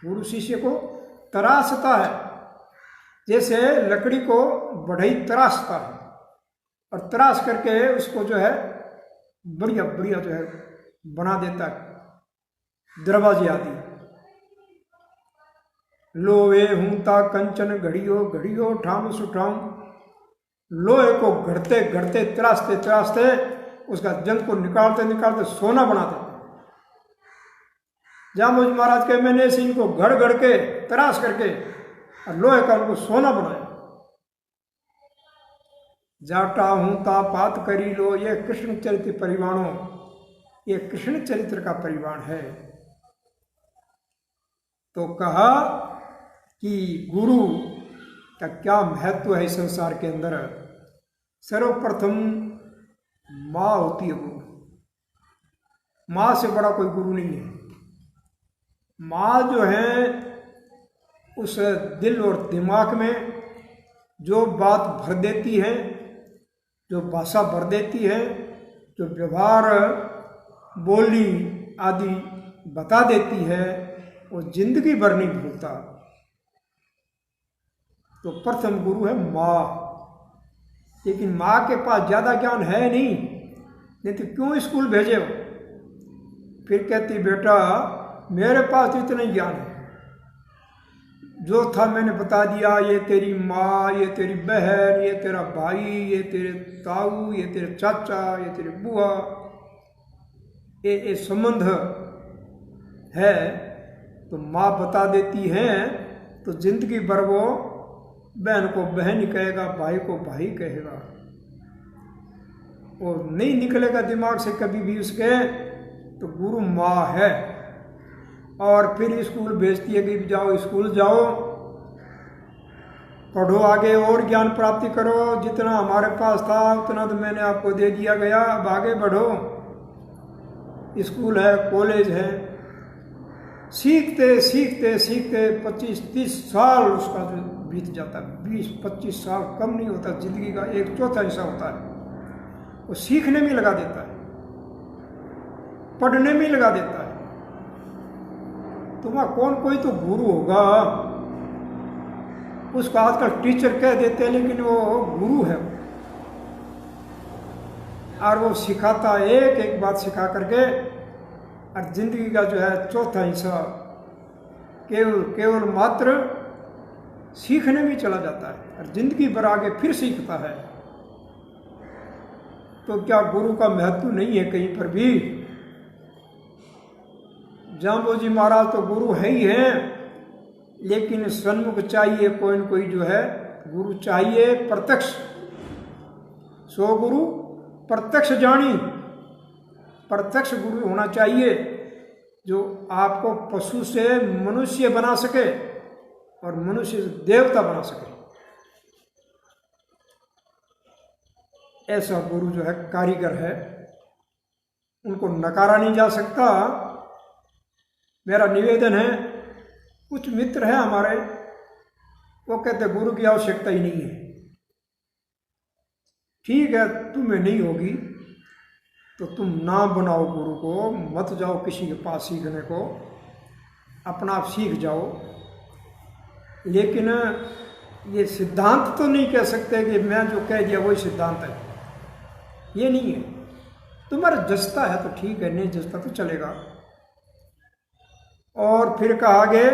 गुरु शिष्य को तराशता है, जैसे लकड़ी को बढ़ई तराशता है और तराश करके उसको जो है बढ़िया बढ़िया जो है बना देता है, दरवाजे आदि। लोहे हूंता कंचन घड़ियो घड़ियो ठाम सुठाम। लोहे को घड़ते घड़ते तराशते तराशते उसका जंग को निकालते निकालते सोना बना देते। जामोद महाराज के मैंने ऐसे इनको घड़ घड़ के तराश करके और लोहे का उनको सोना बनाया। जाटा हूंता पात करी लो, ये कृष्ण चरित्र परिवाणों, ये कृष्ण चरित्र का परिवाण है। तो कहा कि गुरु का क्या महत्व है इस संसार के अंदर। सर्वप्रथम माँ होती है गुरु। माँ से बड़ा कोई गुरु नहीं है। माँ जो है उस दिल और दिमाग में जो बात भर देती है, जो भाषा भर देती है, जो व्यवहार बोली आदि बता देती है, वो जिंदगी भर नहीं भूलता। तो प्रथम गुरु है माँ। लेकिन माँ के पास ज़्यादा ज्ञान है नहीं तो क्यों स्कूल भेजे हो? फिर कहती बेटा मेरे पास इतना ज्ञान है, जो था मैंने बता दिया। ये तेरी माँ, ये तेरी बहन, ये तेरा भाई, ये तेरे ताऊ, ये तेरे चाचा, ये तेरी बुआ, ये संबंध है। तो माँ बता देती है तो जिंदगी भर वो बहन को बहन ही कहेगा, भाई को भाई कहेगा, और नहीं निकलेगा दिमाग से कभी भी उसके। तो गुरु माँ है। और फिर स्कूल भेजती है कि जाओ स्कूल जाओ, पढ़ो आगे और ज्ञान प्राप्ति करो। जितना हमारे पास था उतना तो मैंने आपको दे दिया गया, अब आगे बढ़ो। स्कूल है, कॉलेज है। सीखते सीखते सीखते 25-30 साल उसका जो बीत जाता है, 20-25 साल कम नहीं होता, जिंदगी का 1/4 हिस्सा होता है वो सीखने में लगा देता है, पढ़ने में लगा देता है। तुम्हारा कौन कोई तो गुरु होगा, उसको आजकल टीचर कह देते हैं, लेकिन वो गुरु है और वो सिखाता एक एक बात सिखा करके, और जिंदगी का जो है 1/4 हिस्सा केवल मात्र सीखने में चला जाता है और जिंदगी भर आगे फिर सीखता है। तो क्या गुरु का महत्व नहीं है कहीं पर भी? जाम्बोजी महाराज तो गुरु है ही है, लेकिन सन्मुख चाहिए कोई न कोई जो है गुरु चाहिए प्रत्यक्ष। सो गुरु प्रत्यक्ष जानी, प्रत्यक्ष गुरु होना चाहिए जो आपको पशु से मनुष्य बना सके और मनुष्य से देवता बना सके। ऐसा गुरु जो है कारीगर है, उनको नकारा नहीं जा सकता। मेरा निवेदन है, कुछ मित्र हैं हमारे, वो कहते गुरु की आवश्यकता ही नहीं है। ठीक है, तुम्हें नहीं होगी तो तुम ना बनाओ गुरु को, मत जाओ किसी के पास सीखने को, अपना आप सीख जाओ। लेकिन ये सिद्धांत तो नहीं कह सकते कि मैं जो कह दिया वही सिद्धांत है, ये नहीं है। तुम्हारा जचता है तो ठीक है, नहीं जचता तो चलेगा। और फिर कहा आगे,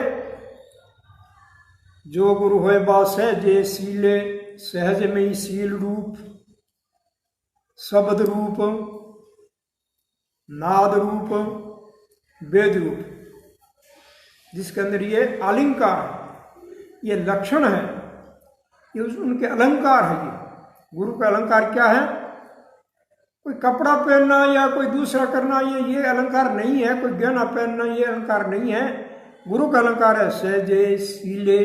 जो गुरु होए बा सहजे सीले, सहज में ही सील रूप, शब्द रूप, नाद रूप, वेद रूप। जिसके अंदर ये अलंकार है, ये लक्षण है, ये उनके अलंकार है। ये गुरु का अलंकार क्या है? कोई कपड़ा पहनना या कोई दूसरा करना, ये अलंकार नहीं है। कोई गहना पहनना, ये अलंकार नहीं है। गुरु का अलंकार है सहजे शीले,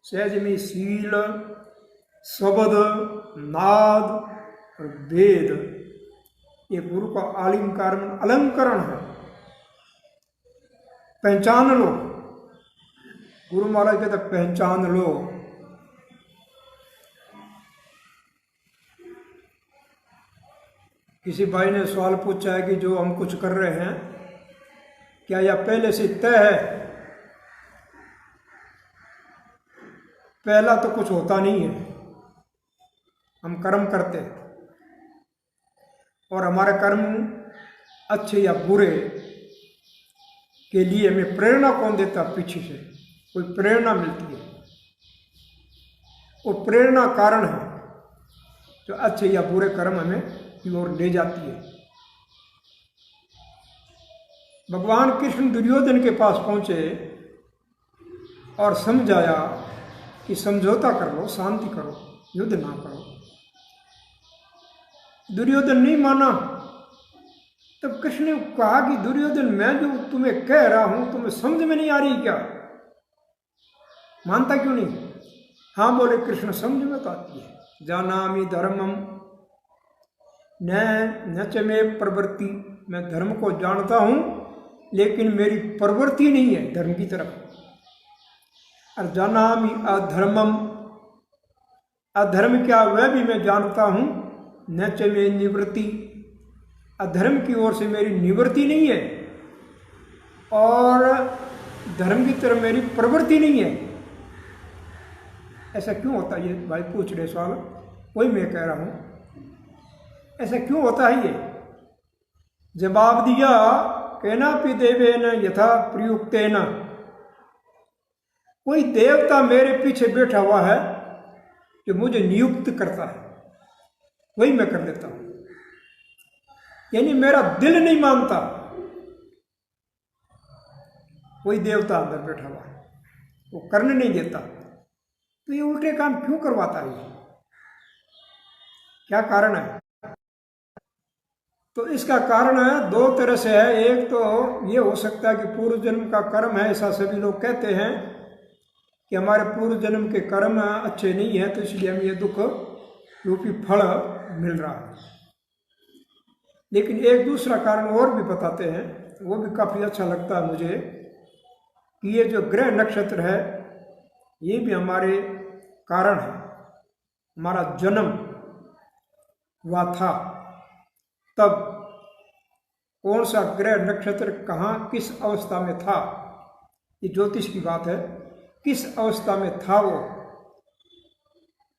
सहज में शील, शब्द, नाद और वेद, ये गुरु का अलंकार अलंकरण है। पहचान लो, गुरु महाराज कहते पहचान लो। किसी भाई ने सवाल पूछा है कि जो हम कुछ कर रहे हैं क्या यह पहले से तय है? पहला तो कुछ होता नहीं है। हम कर्म करते हैं और हमारे कर्म अच्छे या बुरे के लिए हमें प्रेरणा कौन देता? पीछे से कोई प्रेरणा मिलती है। वो प्रेरणा कारण है जो अच्छे या बुरे कर्म हमें की ओर ले जाती है। भगवान कृष्ण दुर्योधन के पास पहुंचे और समझाया कि समझौता कर लो, शांति करो, युद्ध ना करो। दुर्योधन नहीं माना। तब कृष्ण ने कहा कि दुर्योधन, मैं जो तुम्हें कह रहा हूं तुम्हें समझ में नहीं आ रही क्या? मानता क्यों नहीं? हाँ बोले कृष्ण, समझ में तो आती है। जानामि धर्मम न च में प्रवृत्ति, मैं धर्म को जानता हूं लेकिन मेरी प्रवृत्ति नहीं है धर्म की तरफ। और जानामि अधर्मम, अधर्म क्या वह भी मैं जानता हूं। न च में निवृत्ति, अधर्म की ओर से मेरी निवृत्ति नहीं है और धर्म की तरफ मेरी प्रवृत्ति नहीं है। ऐसा क्यों होता है? ये भाई पूछ रहे सवाल, वही मैं कह रहा हूं, ऐसा क्यों होता है? ये जवाब दिया, केनापि देवेन यथा प्रयुक्तेन, कोई देवता मेरे पीछे बैठा हुआ है जो मुझे नियुक्त करता है, वही मैं कर लेता हूं। यानी मेरा दिल नहीं मानता, कोई देवता अंदर बैठा हुआ है, वो करने नहीं देता। तो ये उल्टे काम क्यों करवाता है? क्या कारण है? तो इसका कारण है दो तरह से है। एक तो ये हो सकता है कि पूर्व जन्म का कर्म है, ऐसा सभी लोग कहते हैं कि हमारे पूर्व जन्म के कर्म अच्छे नहीं है तो इसलिए हमें ये दुख रूपी फल मिल रहा है। लेकिन एक दूसरा कारण और भी बताते हैं, वो भी काफ़ी अच्छा लगता है मुझे, कि ये जो ग्रह नक्षत्र है ये भी हमारे कारण है। हमारा जन्म हुआ था तब कौन सा ग्रह नक्षत्र कहाँ किस अवस्था में था, ये ज्योतिष की बात है। किस अवस्था में था वो?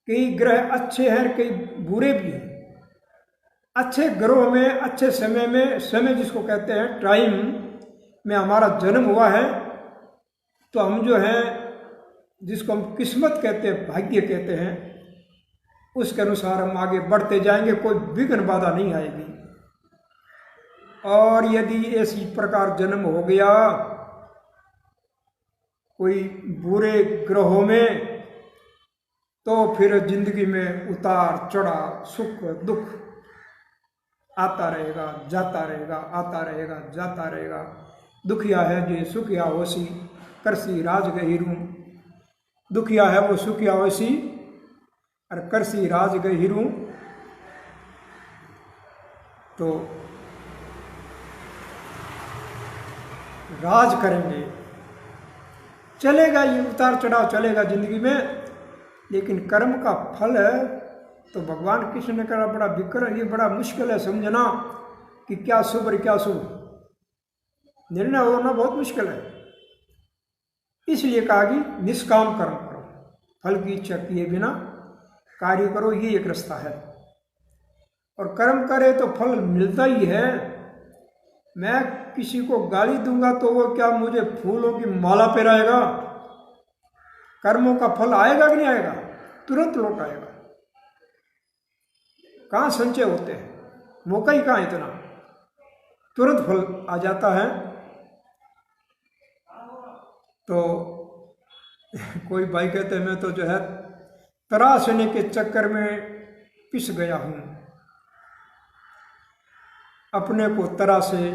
कई ग्रह अच्छे हैं, कई बुरे भी हैं। अच्छे ग्रहों में, अच्छे समय में, समय जिसको कहते हैं टाइम में हमारा जन्म हुआ है, तो हम जो है, जिसको हम किस्मत कहते हैं, भाग्य कहते हैं, उसके अनुसार हम आगे बढ़ते जाएंगे, कोई विघ्न बाधा नहीं आएगी। और यदि ऐसी प्रकार जन्म हो गया कोई बुरे ग्रहों में, तो फिर जिंदगी में उतार चढ़ाव, सुख दुख आता रहेगा, जाता रहेगा, आता रहेगा, जाता रहेगा। दुखिया है जे सुखिया होसी, करसी राज गहिरू। दुखिया है वो सुखिया होसी और करसी राज गहिरू। तो राज करेंगे, चलेगा ये उतार चढ़ाव चलेगा जिंदगी में, लेकिन कर्म का फल है तो भगवान कृष्ण ने कहा बड़ा विक्रम, ये बड़ा मुश्किल है समझना कि क्या शुभ और क्या शुभ। निर्णय होना बहुत मुश्किल है। इसलिए कहा कि निष्काम कर्म करो, फल की इच्छा किए बिना कार्य करो, ये एक रास्ता है। और कर्म करे तो फल मिलता ही है। मैं किसी को गाली दूंगा तो वो क्या मुझे फूलों की माला पहनाएगा? कर्मों का फल आएगा कि नहीं आएगा? तुरंत लौट आएगा। कहाँ संचय होते हैं? मौका ही कहाँ इतना, तुरंत फल आ जाता है। तो कोई भाई कहते हैं मैं तो जो है तराशने के चक्कर में पिस गया हूँ, अपने को तराशे,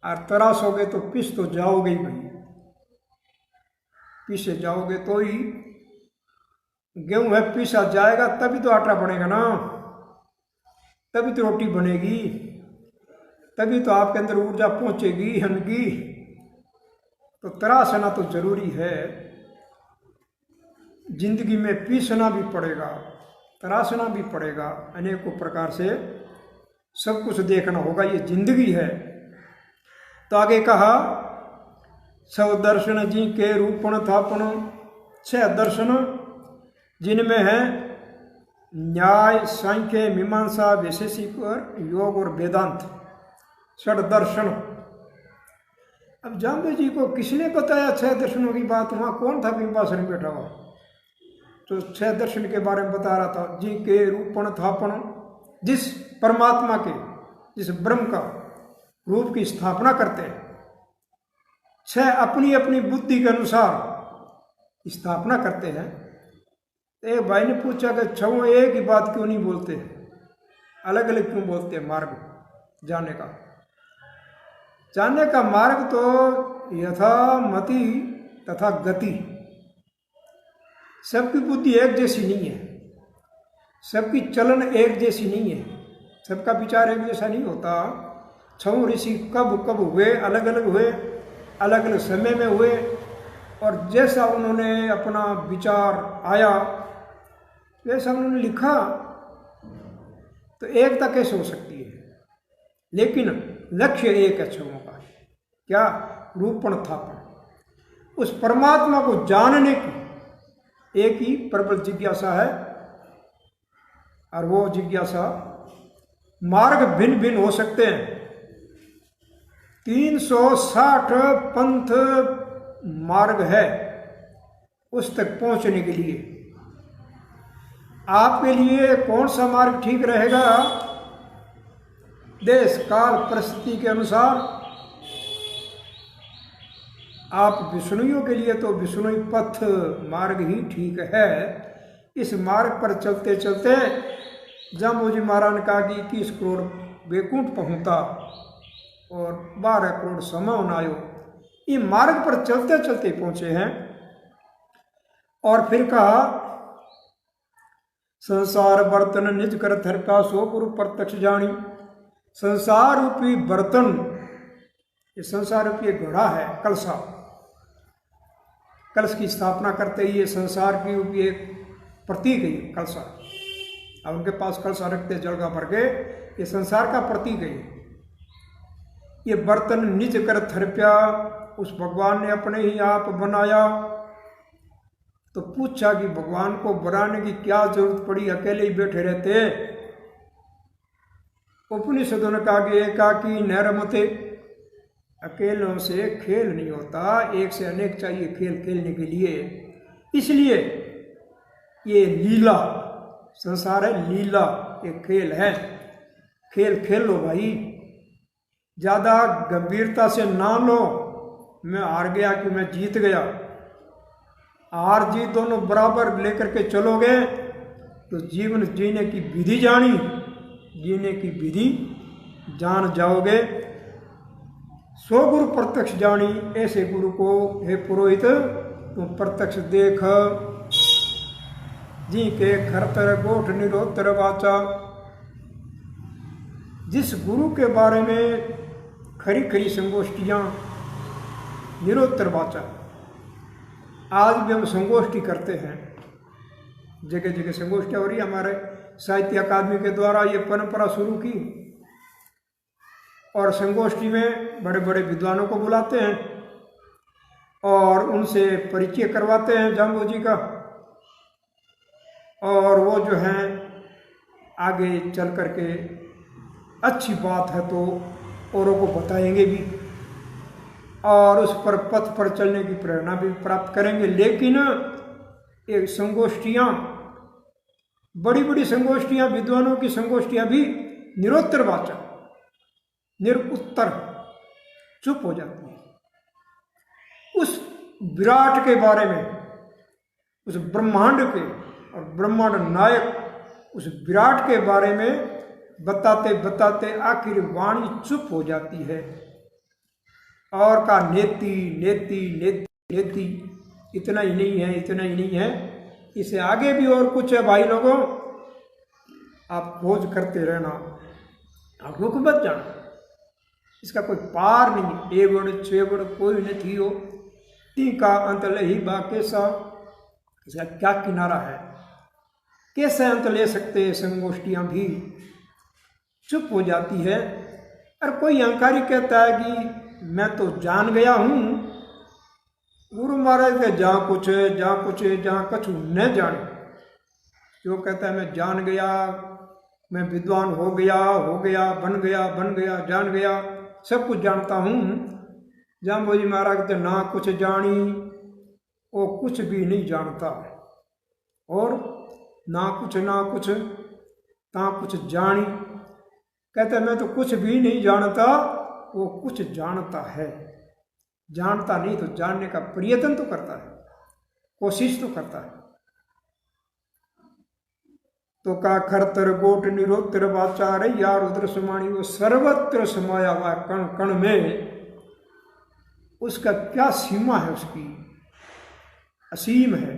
और तराशोगे तो पिस तो जाओगे ही भाई, पिसे जाओगे तो ही गेहूं है, पिसा जाएगा तभी तो आटा बनेगा ना, तभी तो रोटी बनेगी, तभी तो आपके अंदर ऊर्जा पहुंचेगी अन्न की। तो तराशना तो जरूरी है, जिंदगी में पीसना भी पड़ेगा, तराशना भी पड़ेगा, अनेकों प्रकार से सब कुछ देखना होगा, ये जिंदगी है। तो आगे कहा सब दर्शन जी के रूपण थापण, 6 दर्शन जिनमें है न्याय, सांख्य, मीमांसा, वैशेषिक और योग और वेदांत, 6 दर्शन। अब जाम्बे जी को किसने बताया 6 दर्शनों की बात? वहाँ कौन था बिंबासन में बैठा हुआ? तो 6 दर्शन के बारे में बता रहा था। जी के रूपण थापण, जिस परमात्मा के, जिस ब्रह्म का रूप की स्थापना करते हैं, 6 अपनी अपनी बुद्धि के अनुसार स्थापना करते हैं। एक भाई ने पूछा कि 6 एक ही बात क्यों नहीं बोलते, अलग अलग क्यों बोलते हैं? मार्ग जाने का, जाने का मार्ग तो यथा मति तथा गति, सबकी बुद्धि एक जैसी नहीं है, सबकी चलन एक जैसी नहीं है, सबका विचार एक जैसा नहीं होता। 6 ऋषि कब कब हुए, अलग अलग हुए, अलग अलग समय में हुए, और जैसा उन्होंने अपना विचार आया वैसा उन्होंने लिखा, तो एकता कैसे हो सकती है? लेकिन लक्ष्य एक है 6 का, क्या? रूपण थापण, उस परमात्मा को जानने की एक ही प्रबल जिज्ञासा है, और वो जिज्ञासा मार्ग भिन्न भिन्न हो सकते हैं। 360 पंथ मार्ग है उस तक पहुंचने के लिए। आपके लिए कौन सा मार्ग ठीक रहेगा? देश काल परिस्थिति के अनुसार आप विष्णुओं के लिए तो विष्णुई पथ मार्ग ही ठीक है। इस मार्ग पर चलते चलते जाम्बोजी महाराज ने कहा कि 21 करोड़ वैकुंठ पहुंचा और 12 करोड़ समावन आयो। ये मार्ग पर चलते चलते पहुंचे हैं। और फिर कहा संसार बर्तन निज कर थर का सो गुरु प्रत्यक्ष जानी। संसार रूपी बर्तन, ये संसार रूपी एक घड़ा है, कलसा, कलश की स्थापना करते ही ये संसार की रूपी एक प्रतीक है कलसा। अब उनके पास कलसा रखते जलगा भर के, ये संसार का प्रतीक है। ये बर्तन निज कर थरप्या, उस भगवान ने अपने ही आप बनाया। तो पूछा कि भगवान को बनाने की क्या जरूरत पड़ी, अकेले ही बैठे रहते। उपनिषदों ने कहा कि एकाकी नैरमते, अकेलों से खेल नहीं होता, एक से अनेक चाहिए खेल खेलने के लिए। इसलिए ये लीला, संसार है लीला, एक खेल है, खेल खेल लो भाई, ज़्यादा गंभीरता से ना लो। मैं हार गया कि मैं जीत गया, हार जीत दोनों बराबर लेकर के चलोगे तो जीवन जीने की विधि जानी, जीने की विधि जान जाओगे। सो गुरु प्रत्यक्ष जानी, ऐसे गुरु को हे पुरोहित तुम प्रत्यक्ष देख। जी के खरतर गोठ निरोत्तर वाचा, जिस गुरु के बारे में खरी खरी संगोष्ठियाँ, निरोत्तर वाचा, आज भी हम संगोष्ठी करते हैं, जगह जगह संगोष्ठियाँ हो रही। हमारे साहित्य अकादमी के द्वारा ये परंपरा शुरू की, और संगोष्ठी में बड़े बड़े विद्वानों को बुलाते हैं और उनसे परिचय करवाते हैं जाम्बो जी का, और वो जो हैं आगे चल करके अच्छी बात है तो औरों को बताएंगे भी, और उस पर पथ पर चलने की प्रेरणा भी प्राप्त करेंगे। लेकिन ये संगोष्ठियाँ, बड़ी बड़ी संगोष्ठियाँ, विद्वानों की संगोष्ठियाँ भी निरोत्तर वाचा, निरुत्तर, चुप हो जाती है। उस विराट के बारे में, उस ब्रह्मांड के और ब्रह्मांड नायक उस विराट के बारे में बताते बताते आखिर वाणी चुप हो जाती है और का नेति नेति नेति नेति, इतना ही नहीं है, इतना ही नहीं है, इसे आगे भी और कुछ है भाई लोगों, आप खोज करते रहना, आप रुक मत जाना, इसका कोई पार नहीं, एवड़ छेवड़ कोई न थी हो, ती का अंत ले ही बाके सा, इसका क्या किनारा है, कैसे अंत ले सकते हैं संगोष्ठियां भी चुप हो जाती है। और कोई अहंकारी कहता है कि मैं तो जान गया हूँ, गुरु महाराज के जहाँ कुछ है, जहाँ कुछ है, जहाँ कछु न जाने, जो कहता है मैं जान गया, मैं विद्वान हो गया, बन गया, जान गया, सब कुछ जानता हूँ, जाम्बोजी महाराज तो ना कुछ जानी, वो कुछ भी नहीं जानता, और ना कुछ ता कुछ जानी, कहता है मैं तो कुछ भी नहीं जानता, वो कुछ जानता है, जानता नहीं तो जानने का प्रयत्न तो करता है, कोशिश तो करता है। तो का खरतर गोट निरोत्तर वाचार या रुद्र समाणी, वो सर्वत्र समाया हुआ कण कण में, उसका क्या सीमा है, उसकी असीम है।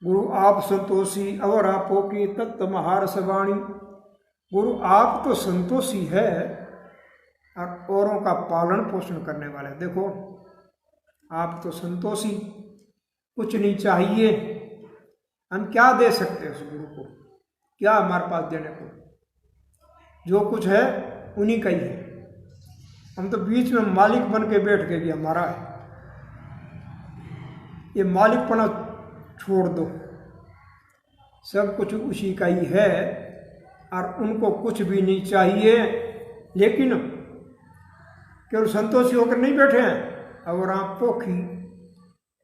गुरु आप संतोषी अवर आपो की तत्व महार सवाणी, गुरु आप तो संतोषी है और औरों का पालन पोषण करने वाले, देखो आप तो संतोषी, कुछ नहीं चाहिए, हम क्या दे सकते हैं उस गुरु को, क्या हमारे पास देने को, जो कुछ है उन्हीं का ही है, हम तो बीच में मालिक बन के बैठ गए कि हमारा है, ये मालिकपना छोड़ दो, सब कुछ उसी का ही है और उनको कुछ भी नहीं चाहिए, लेकिन केवल संतोषी होकर नहीं बैठे हैं, और आप पोखी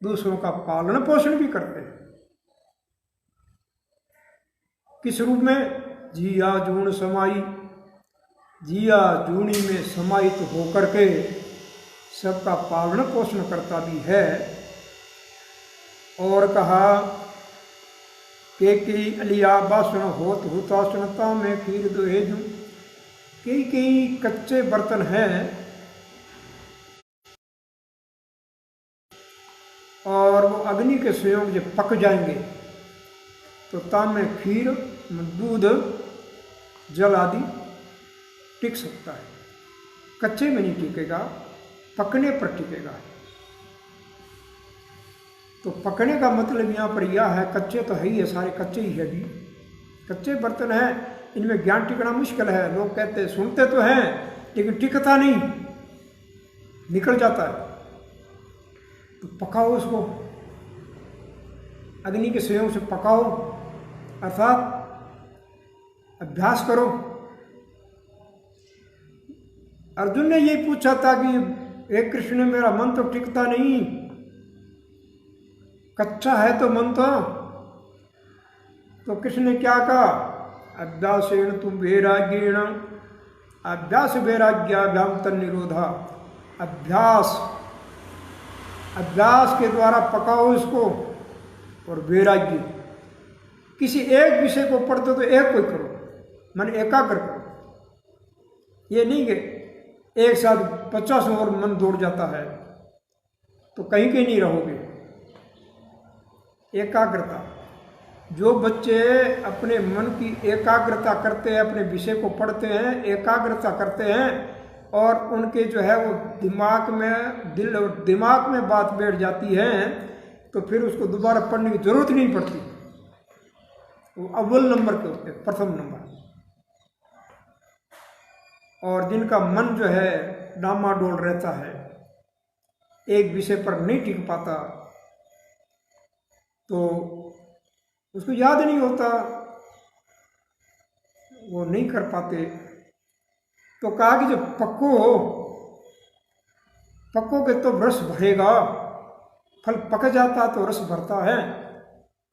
दूसरों का पालन पोषण भी करते हैं। किस रूप में? जिया जूण समाई, जिया जूनी में समाहित होकर के सबका पालन पोषण करता भी है। और कहा के अलिया बासण होत हुतासनता में खीर दुहेजू, कई कच्चे बर्तन हैं और वो अग्नि के संयोग जब पक जाएंगे तो ताम में खीर, दूध, जल आदि टिक सकता है, कच्चे में नहीं टिकेगा, पकने पर टिकेगा। तो पकने का मतलब यहाँ पर यह है, कच्चे तो है ही है, सारे कच्चे ही है, भी कच्चे बर्तन हैं, इनमें ज्ञान टिकना मुश्किल है। लोग कहते हैं, सुनते तो हैं लेकिन टिकता नहीं, निकल जाता है। तो पकाओ उसको, अग्नि के संयोग से पकाओ, अर्थात अभ्यास करो। अर्जुन ने यही पूछा था कि हे कृष्ण, मेरा मन तो टिकता नहीं, कच्चा है तो मन तो कृष्ण ने क्या कहा? अभ्यासेन तुम वैराग्येण, अभ्यास वैराग्याभ्याम तन्निरोधा, अभ्यास के द्वारा पकाओ इसको। और वैराग्य, किसी एक विषय को पढ़ते तो एक कोई करो, मन एकाग्र करो। ये नहीं कि एक साथ 50 और मन दौड़ जाता है तो कहीं नहीं रहोगे। एकाग्रता, जो बच्चे अपने मन की एकाग्रता करते हैं, अपने विषय को पढ़ते हैं, एकाग्रता करते हैं और उनके जो है वो दिमाग में, दिल और दिमाग में बात बैठ जाती है, तो फिर उसको दोबारा पढ़ने की जरूरत नहीं पड़ती। वो अव्वल नंबर के होते हैं, प्रथम नंबर। और जिनका मन जो है डामाडोल रहता है, एक विषय पर नहीं टिक पाता, तो उसको याद नहीं होता, वो नहीं कर पाते। तो कहा कि जब पक्कोगे तो रस भरेगा। फल पक जाता तो रस भरता है,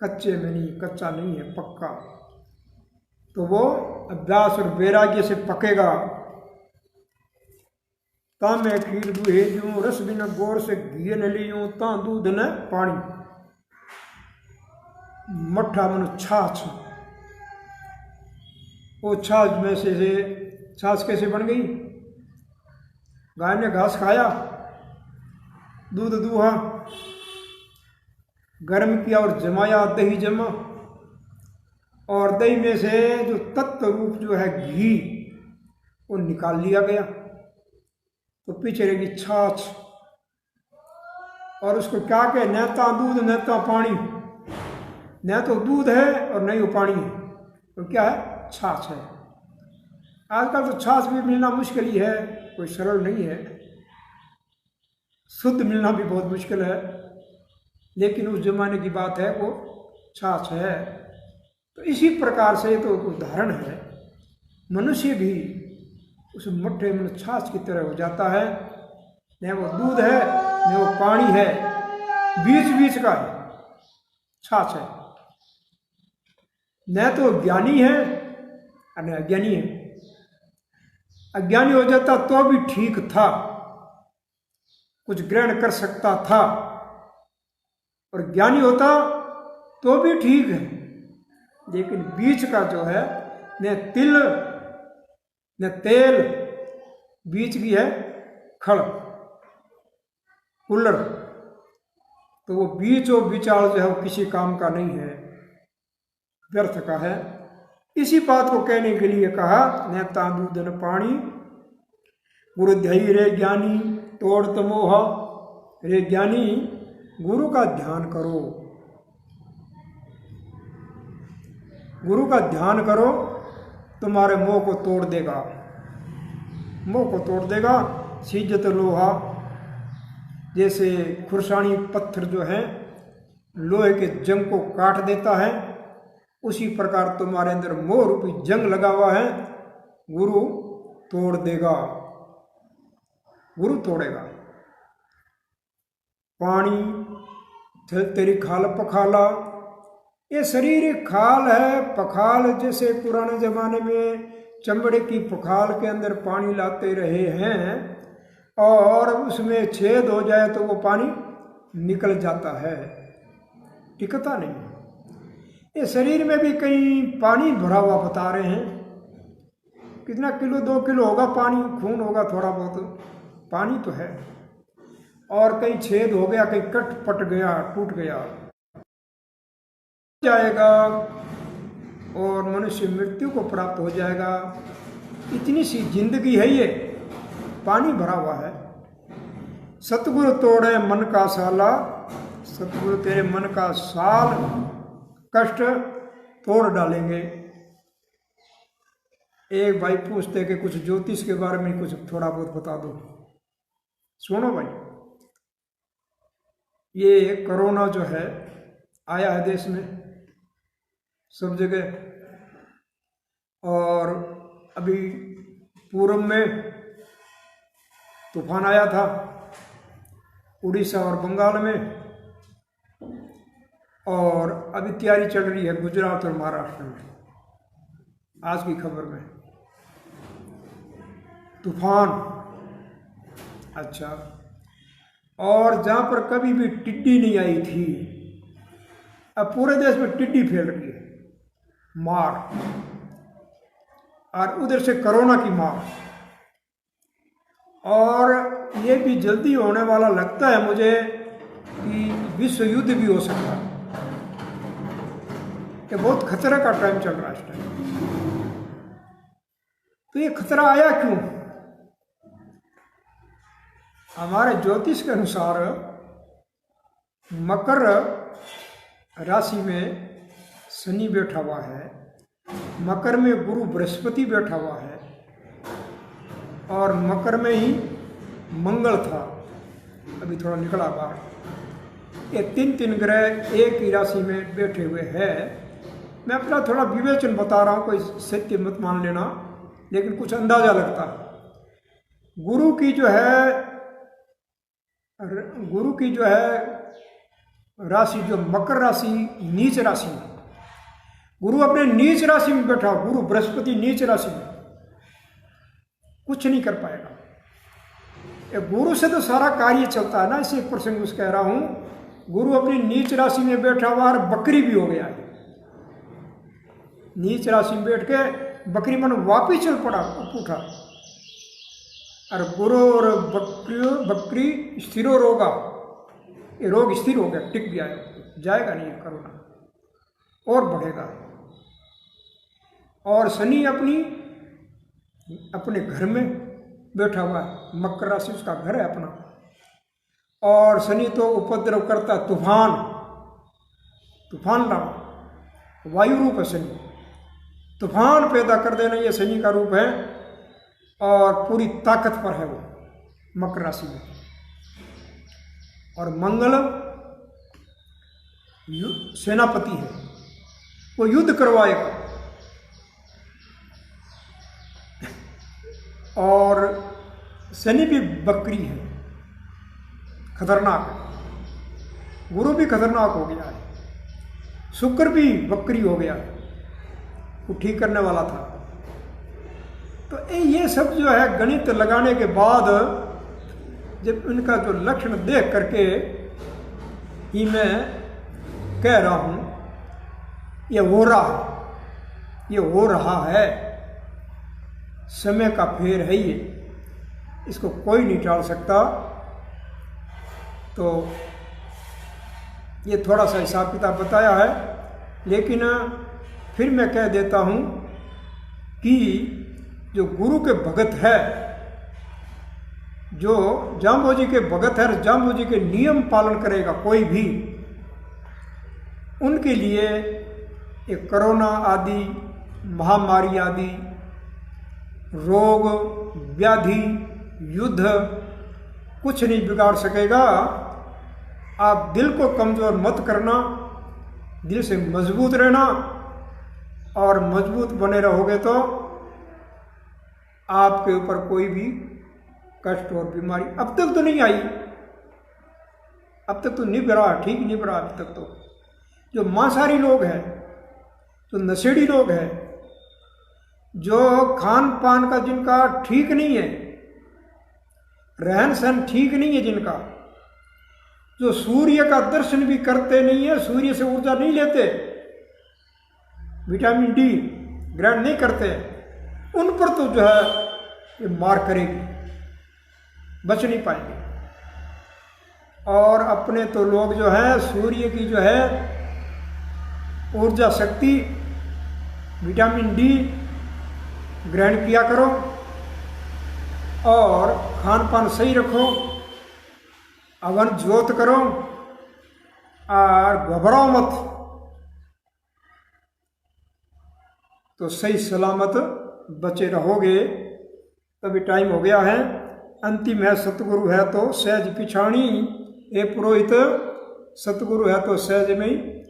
कच्चे में नहीं, कच्चा नहीं है, पक्का। तो वो अभ्यास और वैराग्य से पकेगा, तामे खीर दुहे जूं रस बिन गोर से घी न लियूं ता दूध न पानी। मट्ठा मन छाछ, वो छाछ में से छाछ कैसे बन गई? गाय ने घास खाया, दूध दूहा, गर्म किया और जमाया, दही जमा, और दही में से जो तत्व रूप जो है घी वो निकाल लिया गया, तो पीछे रहेगी छाछ। और उसको क्या कहे? न ता दूध न ता पानी, न तो दूध है और न ही वो पानी है, तो क्या है? छाछ है। आजकल तो छाछ भी मिलना मुश्किल ही है, कोई सरल नहीं है, शुद्ध मिलना भी बहुत मुश्किल है, लेकिन उस जमाने की बात है, वो छाछ है। तो इसी प्रकार से तो उदाहरण है, मनुष्य भी उस मट्ठे में छाछ की तरह हो जाता है, न वो दूध है न वो पानी है, बीच बीच का है, छाछ है। न तो ज्ञानी है और न अज्ञानी है। अज्ञानी हो जाता तो भी ठीक था, कुछ ग्रहण कर सकता था, और ज्ञानी होता तो भी ठीक है, लेकिन बीच का जो है न तिल न तेल, बीच की है खड़ कुल्लड़, तो वो बीच और विचार जो है वो किसी काम का नहीं है, व्यर्थ का है। इसी बात को कहने के लिए कहा, न ता दूध न पानी गुरु ध्ययी रे ज्ञानी तोड़ तमोह। रे ज्ञानी, गुरु का ध्यान करो, गुरु का ध्यान करो, तुम्हारे मोह को तोड़ देगा, मोह को तोड़ देगा। सीजत लोहा, जैसे खुरसानी पत्थर जो है लोहे के जंग को काट देता है, उसी प्रकार तुम्हारे अंदर मोह रूपी जंग लगा हुआ है, गुरु तोड़ देगा, गुरु तोड़ेगा। पानी तेरी खाल पखाला, ये शरीर एक खाल है, पखाल जैसे पुराने जमाने में चमड़े की पखाल के अंदर पानी लाते रहे हैं और उसमें छेद हो जाए तो वो पानी निकल जाता है, टिकता नहीं। ये शरीर में भी कहीं पानी भरा हुआ बता रहे हैं, कितना किलो 2 किलो होगा पानी, खून होगा थोड़ा बहुत, पानी तो है, और कहीं छेद हो गया, कहीं कट पट गया, टूट गया, जाएगा और मनुष्य मृत्यु को प्राप्त हो जाएगा। इतनी सी जिंदगी है, ये पानी भरा हुआ है। सतगुरु तोड़े मन का साला, सतगुरु तेरे मन का साल कष्ट तोड़ डालेंगे। एक भाई पूछते कि कुछ ज्योतिष के बारे में कुछ थोड़ा बहुत बता दो। सुनो भाई, ये कोरोना जो है आया है देश में सब जगह, और अभी पूर्व में तूफान आया था उड़ीसा और बंगाल में, और अभी तैयारी चल रही है गुजरात और महाराष्ट्र में। आज की खबर में तूफान, अच्छा, और जहाँ पर कभी भी टिड्डी नहीं आई थी, अब पूरे देश में टिड्डी फैल रही है, मार, और उधर से कोरोना की मार, और ये भी जल्दी होने वाला लगता है मुझे कि विश्व युद्ध भी हो सकता है, कि बहुत खतरे का टाइम चल रहा है इस टाइम। तो ये खतरा आया क्यों? हमारे ज्योतिष के अनुसार मकर राशि में शनि बैठा हुआ है, मकर में गुरु बृहस्पति बैठा हुआ है, और मकर में ही मंगल था, अभी थोड़ा निकला बाहर। ये 3 ग्रह एक ही राशि में बैठे हुए हैं। मैं अपना थोड़ा विवेचन बता रहा हूँ, कोई सत्य मत मान लेना, लेकिन कुछ अंदाजा लगता है। गुरु की जो है राशि, जो मकर राशि नीच राशि है, गुरु अपने नीच राशि में बैठा, गुरु बृहस्पति नीच राशि में कुछ नहीं कर पाएगा। गुरु से तो सारा कार्य चलता है ना। इसे एक प्रसंग कह रहा हूं, गुरु अपनी नीच राशि में बैठा हुआ और बकरी भी हो गया है। नीच राशि में बैठ के बकरी मन वापिस चल पड़ा, उठा, और गुरु और बकरी स्थिरो रोगा, ये रोग स्थिर हो गया, टिक गया, जाएगा नहीं कोरोना और बढ़ेगा। और शनि अपने घर में बैठा हुआ है, मकर राशि उसका घर है अपना, और शनि तो उपद्रव करता, तूफान लाओ, वायु रूप है शनि, तूफान पैदा कर देना ये शनि का रूप है, और पूरी ताकत पर है वो मकर राशि में। और मंगल सेनापति है, वो युद्ध करवाएगा, और शनि भी बकरी है, खतरनाक है। गुरु भी खतरनाक हो गया है, शुक्र भी बकरी हो गया है, वो ठीक करने वाला था। तो ये सब जो है गणित लगाने के बाद जब इनका जो लक्षण देख करके ही मैं कह रहा हूँ ये हो रहा है, समय का फेर है ये, इसको कोई नहीं टाल सकता। तो ये थोड़ा सा हिसाब किताब बताया है, लेकिन फिर मैं कह देता हूँ कि जो गुरु के भगत है, जो जाम्बोजी के भगत है, जाम्बोजी के नियम पालन करेगा कोई भी, उनके लिए एक कोरोना आदि महामारी आदि रोग व्याधि युद्ध कुछ नहीं बिगाड़ सकेगा। आप दिल को कमजोर मत करना, दिल से मजबूत रहना, और मजबूत बने रहोगे तो आपके ऊपर कोई भी कष्ट और बीमारी अब तक तो नहीं आई, अब तक तो नहीं रहा, ठीक नहीं रहा अब तक। तो जो मांसाहारी लोग हैं, जो नशेड़ी लोग हैं, जो खान पान का जिनका ठीक नहीं है, रहन सहन ठीक नहीं है जिनका, जो सूर्य का दर्शन भी करते नहीं है, सूर्य से ऊर्जा नहीं लेते, विटामिन डी ग्रहण नहीं करते, उन पर तो जो है ये मार करेगी, बच नहीं पाएंगे। और अपने तो लोग जो है सूर्य की जो है ऊर्जा शक्ति विटामिन डी ग्रहण किया करो, और खान पान सही रखो, अवन ज्योत करो, और घबराओ मत, तो सही सलामत बचे रहोगे। तभी टाइम हो गया है, अंतिम है सतगुरु है तो सहज पिछाणी, ए पुरोहित सतगुरु है तो सहज में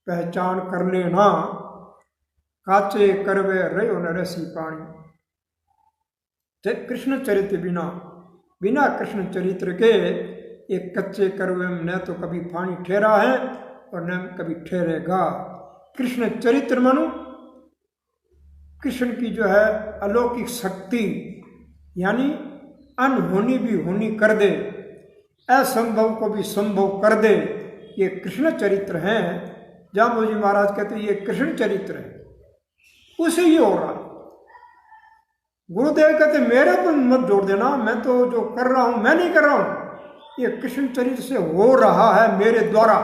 पहचान कर लेना, काचे करवे रहो न रसी पानी। कृष्ण चरित्र बिना कृष्ण चरित्र के एक कच्चे करवे में न तो कभी पानी ठहरा है और न कभी ठहरेगा। कृष्ण चरित्र मनु कृष्ण की जो है अलौकिक शक्ति, यानी अनहोनी भी होनी कर दे, असंभव को भी संभव कर दे, ये कृष्ण चरित्र हैं। जाम्बोजी महाराज कहते हैं ये कृष्ण चरित्र है, उसे ये हो रहा है। गुरुदेव कहते मेरे पर मत जोड़ देना, मैं तो जो कर रहा हूं मैं नहीं कर रहा हूं, ये कृष्ण चरित्र से हो रहा है मेरे द्वारा।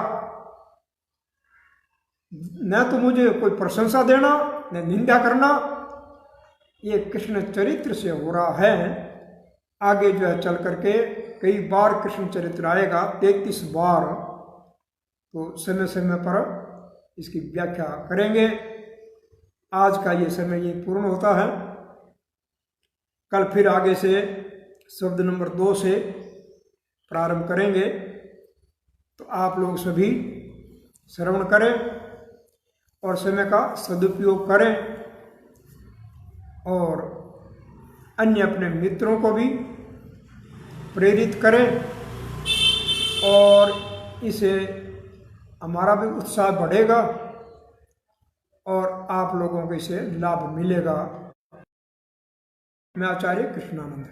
न तो मुझे कोई प्रशंसा देना न निंदा करना, ये कृष्ण चरित्र से हो रहा है। आगे जो है चल करके कई बार कृष्ण चरित्र आएगा, 33 बार, तो समय समय पर इसकी व्याख्या करेंगे। आज का ये समय ये पूर्ण होता है, कल फिर आगे से शब्द नंबर 2 से प्रारंभ करेंगे। तो आप लोग सभी श्रवण करें और समय का सदुपयोग करें, और अन्य अपने मित्रों को भी प्रेरित करें, और इसे हमारा भी उत्साह बढ़ेगा और आप लोगों को इसे लाभ मिलेगा। मैं आचार्य कृष्णानंद।